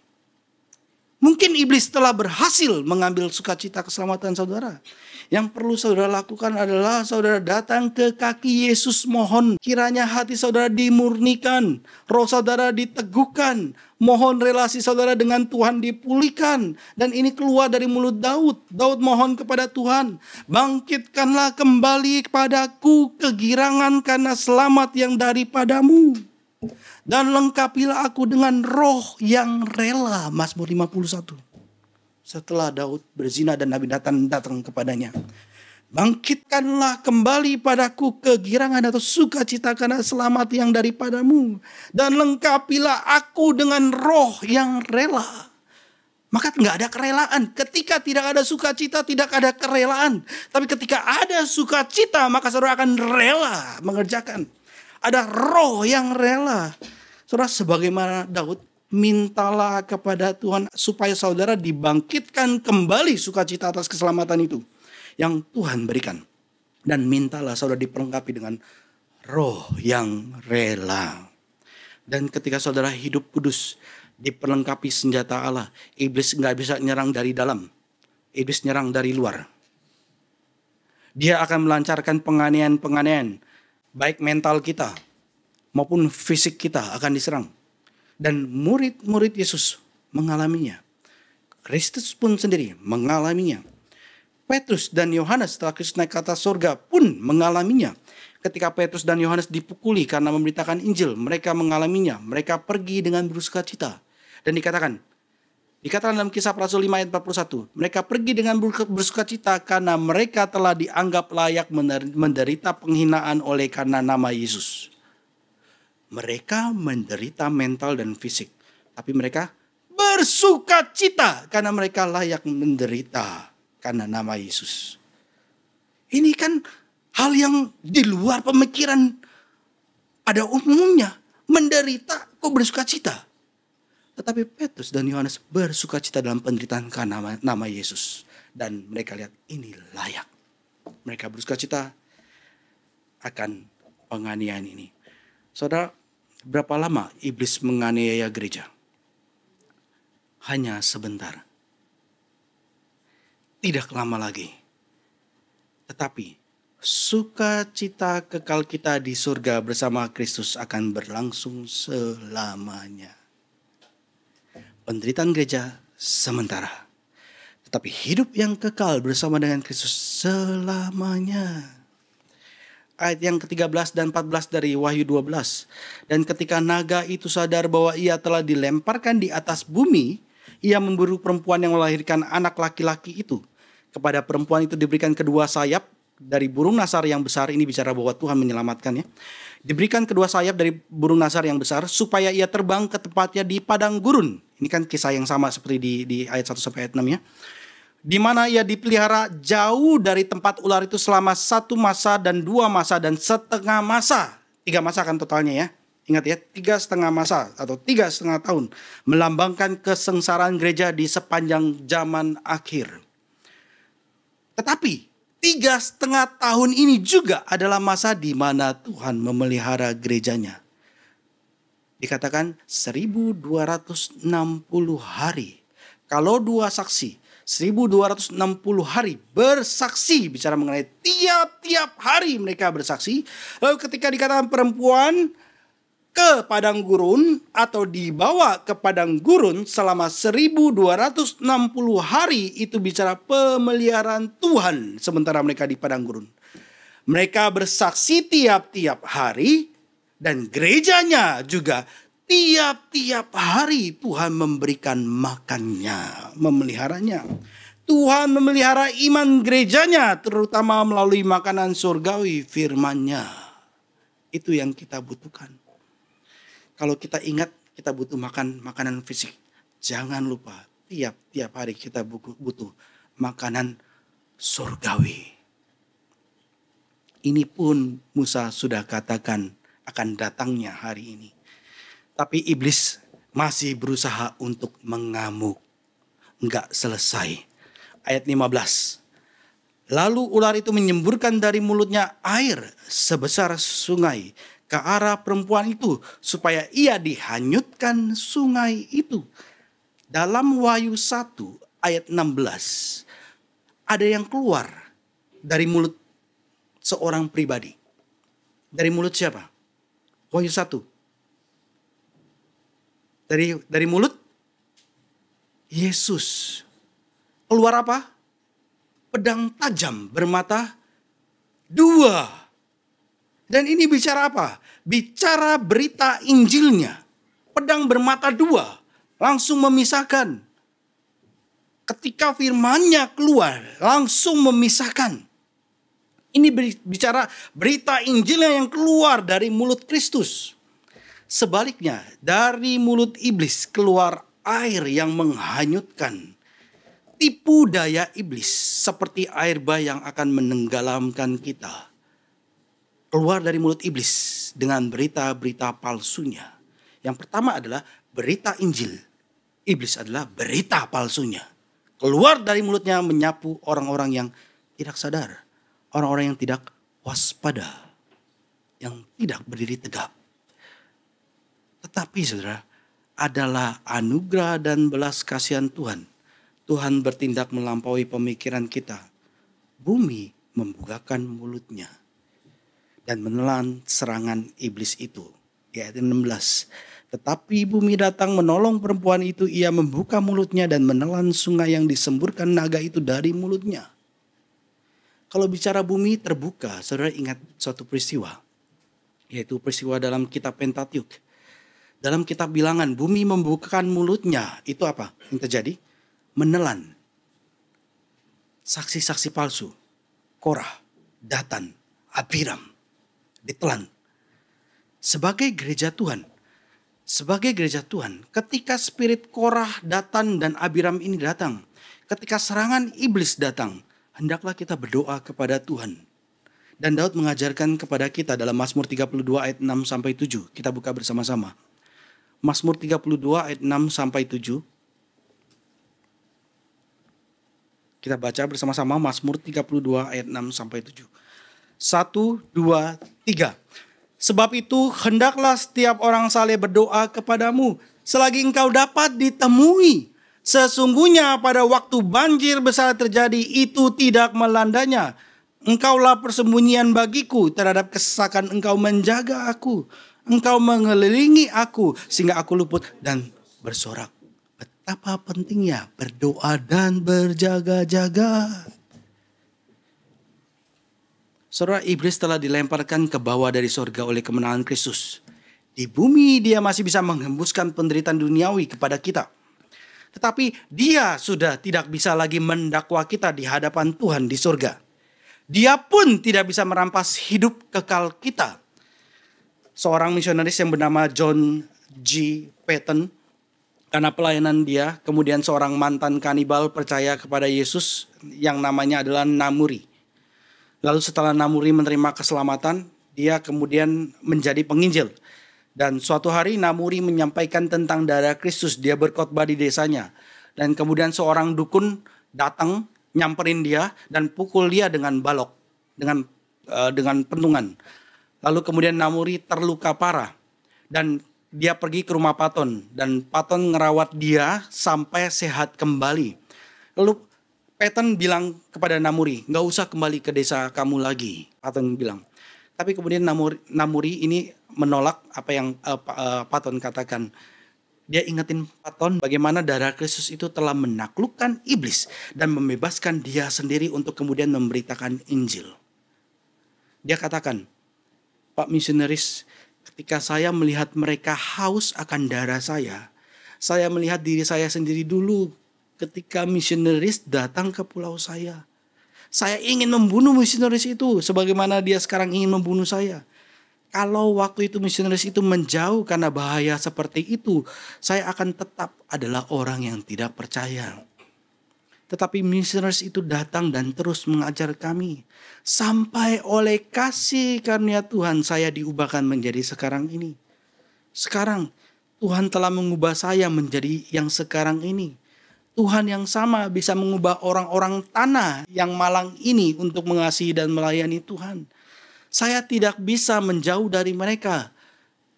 Mungkin iblis telah berhasil mengambil sukacita keselamatan saudara. Yang perlu saudara lakukan adalah saudara datang ke kaki Yesus, mohon kiranya hati saudara dimurnikan, roh saudara diteguhkan, mohon relasi saudara dengan Tuhan dipulihkan. Dan ini keluar dari mulut Daud. Daud mohon kepada Tuhan, bangkitkanlah kembali kepadaku kegirangan karena selamat yang daripadamu. Dan lengkapilah aku dengan roh yang rela. Mazmur 51. Setelah Daud berzina dan Nabi Nathan datang kepadanya. Bangkitkanlah kembali padaku kegirangan atau sukacita karena selamat yang daripadamu. Dan lengkapilah aku dengan roh yang rela. Maka nggak ada kerelaan. Ketika tidak ada sukacita, tidak ada kerelaan. Tapi ketika ada sukacita, maka saudara akan rela mengerjakan. Ada roh yang rela. Saudara, sebagaimana Daud, mintalah kepada Tuhan supaya saudara dibangkitkan kembali sukacita atas keselamatan itu yang Tuhan berikan. Dan mintalah saudara diperlengkapi dengan roh yang rela. Dan ketika saudara hidup kudus, diperlengkapi senjata Allah, iblis nggak bisa nyerang dari dalam. Iblis nyerang dari luar. Dia akan melancarkan penganiayaan-penganiayaan, baik mental kita maupun fisik kita akan diserang. Dan murid-murid Yesus mengalaminya. Kristus pun sendiri mengalaminya. Petrus dan Yohanes setelah Kristus naik ke atas surga pun mengalaminya. Ketika Petrus dan Yohanes dipukuli karena memberitakan Injil, mereka mengalaminya. Mereka pergi dengan bersukacita. Dan dikatakan dalam Kisah para Rasul 5 ayat 41, mereka pergi dengan bersukacita karena mereka telah dianggap layak menderita penghinaan oleh karena nama Yesus. Mereka menderita mental dan fisik, tapi mereka bersukacita karena mereka layak menderita karena nama Yesus. Ini kan hal yang di luar pemikiran pada umumnya. Menderita kok bersukacita? Tetapi Petrus dan Yohanes bersukacita dalam penderitaan karena nama Yesus. Dan mereka lihat ini layak. Mereka bersukacita akan penganiayaan ini. Saudara, berapa lama iblis menganiaya gereja? Hanya sebentar. Tidak lama lagi. Tetapi sukacita kekal kita di surga bersama Kristus akan berlangsung selamanya. Penderitaan gereja sementara. Tetapi hidup yang kekal bersama dengan Kristus selamanya. Ayat yang ke-13 dan 14 dari Wahyu 12. Dan ketika naga itu sadar bahwa ia telah dilemparkan di atas bumi, ia memburu perempuan yang melahirkan anak laki-laki itu. Kepada perempuan itu diberikan kedua sayap dari burung nasar yang besar. Ini bicara bahwa Tuhan menyelamatkannya. Diberikan kedua sayap dari burung nasar yang besar supaya ia terbang ke tempatnya di padang gurun. Ini kan kisah yang sama seperti di ayat 1 sampai ayat 6 ya. Di mana ia dipelihara jauh dari tempat ular itu selama 1 masa dan 2 masa dan setengah masa. 3 masa kan totalnya ya. Ingat ya, 3,5 masa atau 3,5 tahun. Melambangkan kesengsaraan gereja di sepanjang zaman akhir. Tetapi 3,5 tahun ini juga adalah masa di mana Tuhan memelihara gerejanya. Dikatakan 1260 hari. Kalau 2 saksi, 1260 hari bersaksi. Bicara mengenai tiap-tiap hari mereka bersaksi. Lalu ketika dikatakan perempuan ke padang gurun atau dibawa ke padang gurun selama 1260 hari, itu bicara pemeliharaan Tuhan sementara mereka di padang gurun. Mereka bersaksi tiap-tiap hari dan gerejanya juga Tiap-tiap hari Tuhan memberikan makannya, memeliharanya. Tuhan memelihara iman gerejanya, terutama melalui makanan surgawi, firman-Nya. Itu yang kita butuhkan. Kalau kita ingat kita butuh makan makanan fisik, jangan lupa tiap-tiap hari kita butuh makanan surgawi. Ini pun Musa sudah katakan akan datangnya hari ini. Tapi iblis masih berusaha untuk mengamuk. Enggak selesai. Ayat 15. Lalu ular itu menyemburkan dari mulutnya air sebesar sungai ke arah perempuan itu, supaya ia dihanyutkan sungai itu. Dalam Wahyu 1 ayat 16. Ada yang keluar dari mulut seorang pribadi. Dari mulut siapa? Wahyu 1. Dari mulut Yesus. Keluar apa? Pedang tajam bermata dua. Dan ini bicara apa? Bicara berita Injilnya. Pedang bermata dua. Langsung memisahkan. Ketika firman-Nya keluar, langsung memisahkan. Ini bicara berita Injilnya yang keluar dari mulut Kristus. Sebaliknya, dari mulut iblis keluar air yang menghanyutkan. Tipu daya iblis seperti air bah yang akan menenggelamkan kita. Keluar dari mulut iblis dengan berita-berita palsunya. Yang pertama adalah berita Injil. Iblis adalah berita palsunya. Keluar dari mulutnya menyapu orang-orang yang tidak sadar. Orang-orang yang tidak waspada. Yang tidak berdiri tegap. Tetapi saudara, adalah anugerah dan belas kasihan Tuhan. Tuhan bertindak melampaui pemikiran kita. Bumi membukakan mulutnya dan menelan serangan iblis itu. Ayat 16. Tetapi bumi datang menolong perempuan itu. Ia membuka mulutnya dan menelan sungai yang disemburkan naga itu dari mulutnya. Kalau bicara bumi terbuka, saudara ingat suatu peristiwa. Yaitu peristiwa dalam kitab Pentateuch. Dalam kitab bilangan, bumi membukakan mulutnya. Itu apa yang terjadi? Menelan saksi-saksi palsu. Korah, Datan, Abiram. Ditelan. Sebagai gereja Tuhan. Ketika spirit Korah, Datan, dan Abiram ini datang. Ketika serangan iblis datang. Hendaklah kita berdoa kepada Tuhan. Dan Daud mengajarkan kepada kita dalam Mazmur 32 ayat 6-7. Kita buka bersama-sama. Mazmur 32 ayat 6-7. Kita baca bersama-sama Mazmur 32 ayat 6-7. 1, 2, 3. Sebab itu hendaklah setiap orang saleh berdoa kepadamu selagi engkau dapat ditemui. Sesungguhnya pada waktu banjir besar terjadi itu tidak melandanya. Engkaulah persembunyian bagiku, terhadap kesesakan engkau menjaga aku. Engkau mengelilingi aku sehingga aku luput dan bersorak. Betapa pentingnya berdoa dan berjaga-jaga. Saudara, iblis telah dilemparkan ke bawah dari sorga oleh kemenangan Kristus. Di bumi dia masih bisa menghembuskan penderitaan duniawi kepada kita. Tetapi dia sudah tidak bisa lagi mendakwa kita di hadapan Tuhan di sorga. Dia pun tidak bisa merampas hidup kekal kita. Seorang misionaris yang bernama John G. Paton, karena pelayanan dia, kemudian seorang mantan kanibal percaya kepada Yesus yang namanya adalah Namuri. Lalu setelah Namuri menerima keselamatan, dia kemudian menjadi penginjil. Dan suatu hari Namuri menyampaikan tentang darah Kristus, dia berkhotbah di desanya. Dan kemudian seorang dukun datang, nyamperin dia dan pukul dia dengan balok, dengan pentungan. Lalu kemudian Namuri terluka parah dan dia pergi ke rumah Paton dan Paton ngerawat dia sampai sehat kembali. Lalu Paton bilang kepada Namuri, nggak usah kembali ke desa kamu lagi. Paton bilang. Tapi kemudian Namuri ini menolak apa yang Paton katakan. Dia ingetin Paton bagaimana darah Kristus itu telah menaklukkan iblis dan membebaskan dia sendiri untuk kemudian memberitakan Injil. Dia katakan, Pak misionaris, Ketika saya melihat mereka haus akan darah saya melihat diri saya sendiri dulu ketika misionaris datang ke pulau saya. Saya ingin membunuh misionaris itu sebagaimana dia sekarang ingin membunuh saya. Kalau waktu itu misionaris itu menjauh karena bahaya seperti itu, saya akan tetap adalah orang yang tidak percaya. Tetapi misionaris itu datang dan terus mengajar kami. Sampai oleh kasih karunia Tuhan saya diubahkan menjadi sekarang ini. Sekarang Tuhan telah mengubah saya menjadi yang sekarang ini. Tuhan yang sama bisa mengubah orang-orang tanah yang malang ini untuk mengasihi dan melayani Tuhan. Saya tidak bisa menjauh dari mereka.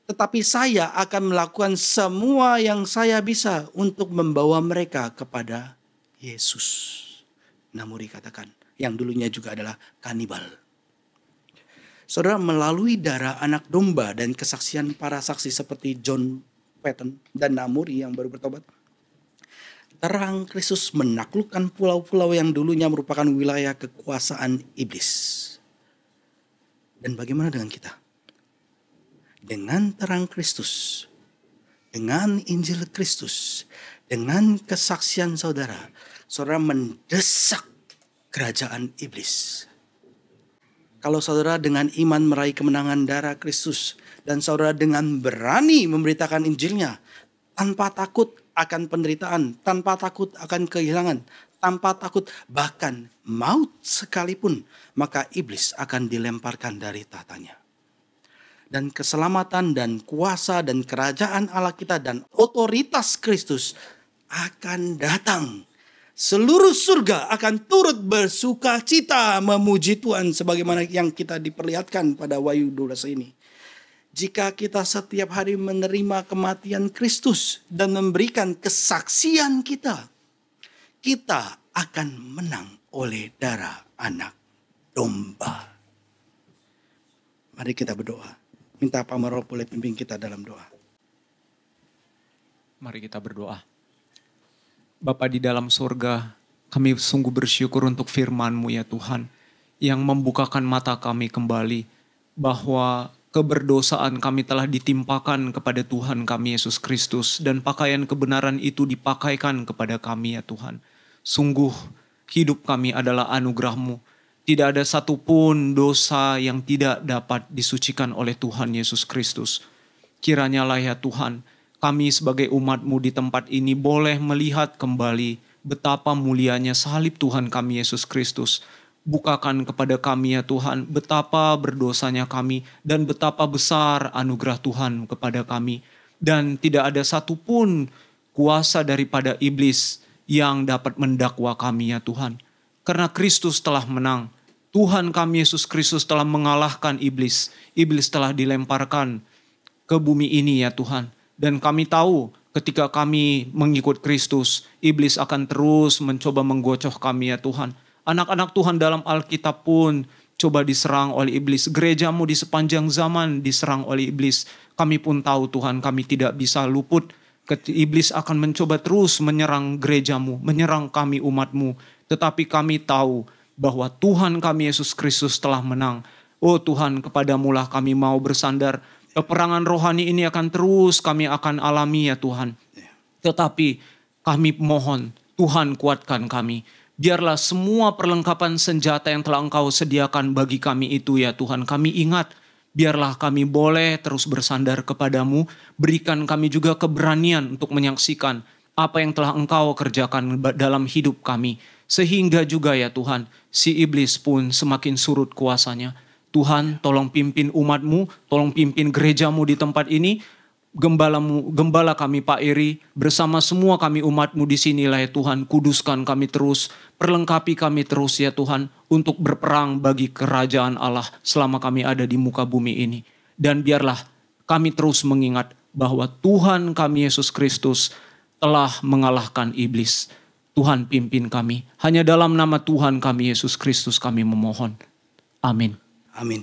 Tetapi saya akan melakukan semua yang saya bisa untuk membawa mereka kepada Yesus. Namuri katakan, yang dulunya juga adalah kanibal. Saudara, melalui darah anak domba dan kesaksian para saksi seperti John Patton dan Namuri yang baru bertobat, terang Kristus menaklukkan pulau-pulau yang dulunya merupakan wilayah kekuasaan iblis. Dan bagaimana dengan kita? Dengan terang Kristus, dengan Injil Kristus, dengan kesaksian saudara mendesak kerajaan iblis. Kalau saudara dengan iman meraih kemenangan darah Kristus dan saudara dengan berani memberitakan Injilnya tanpa takut akan penderitaan, tanpa takut akan kehilangan, tanpa takut bahkan maut sekalipun, maka iblis akan dilemparkan dari tahtanya. Dan keselamatan dan kuasa dan kerajaan Allah kita dan otoritas Kristus akan datang. Seluruh surga akan turut bersuka cita memuji Tuhan sebagaimana yang kita diperlihatkan pada Wahyu 12 ini. Jika kita setiap hari menerima kematian Kristus dan memberikan kesaksian kita, kita akan menang oleh darah anak domba. Mari kita berdoa. Minta Pak Roh boleh pimpin kita dalam doa. Mari kita berdoa. Bapa di dalam surga, kami sungguh bersyukur untuk firman-Mu ya Tuhan, yang membukakan mata kami kembali, bahwa keberdosaan kami telah ditimpakan kepada Tuhan kami Yesus Kristus, dan pakaian kebenaran itu dipakaikan kepada kami ya Tuhan. Sungguh hidup kami adalah anugerah-Mu. Tidak ada satupun dosa yang tidak dapat disucikan oleh Tuhan Yesus Kristus. Kiranya lah ya Tuhan, kami sebagai umat-Mu di tempat ini boleh melihat kembali betapa mulianya salib Tuhan kami Yesus Kristus. Bukakan kepada kami ya Tuhan betapa berdosanya kami dan betapa besar anugerah Tuhan kepada kami. Dan tidak ada satupun kuasa daripada iblis yang dapat mendakwa kami ya Tuhan. Karena Kristus telah menang. Tuhan kami Yesus Kristus telah mengalahkan iblis. Iblis telah dilemparkan ke bumi ini ya Tuhan. Dan kami tahu ketika kami mengikut Kristus, iblis akan terus mencoba menggocoh kami ya Tuhan. Anak-anak Tuhan dalam Alkitab pun coba diserang oleh iblis. Gereja-Mu di sepanjang zaman diserang oleh iblis. Kami pun tahu Tuhan, kami tidak bisa luput. Iblis akan mencoba terus menyerang gereja-Mu, menyerang kami umat-Mu. Tetapi kami tahu bahwa Tuhan kami Yesus Kristus telah menang. Oh Tuhan, kepadamu lah kami mau bersandar. Peperangan rohani ini akan terus kami akan alami ya Tuhan. Tetapi kami mohon Tuhan kuatkan kami. Biarlah semua perlengkapan senjata yang telah Engkau sediakan bagi kami itu ya Tuhan. Kami ingat, biarlah kami boleh terus bersandar kepadamu. Berikan kami juga keberanian untuk menyaksikan apa yang telah Engkau kerjakan dalam hidup kami. Sehingga juga ya Tuhan, si iblis pun semakin surut kuasanya. Tuhan, tolong pimpin umat-Mu, tolong pimpin gereja-Mu di tempat ini. Gembala kami Pak Iri, bersama semua kami umat-Mu di sinilah ya Tuhan. Kuduskan kami terus, perlengkapi kami terus ya Tuhan, untuk berperang bagi kerajaan Allah selama kami ada di muka bumi ini. Dan biarlah kami terus mengingat bahwa Tuhan kami Yesus Kristus telah mengalahkan iblis. Tuhan pimpin kami, hanya dalam nama Tuhan kami Yesus Kristus kami memohon. Amin. Amin.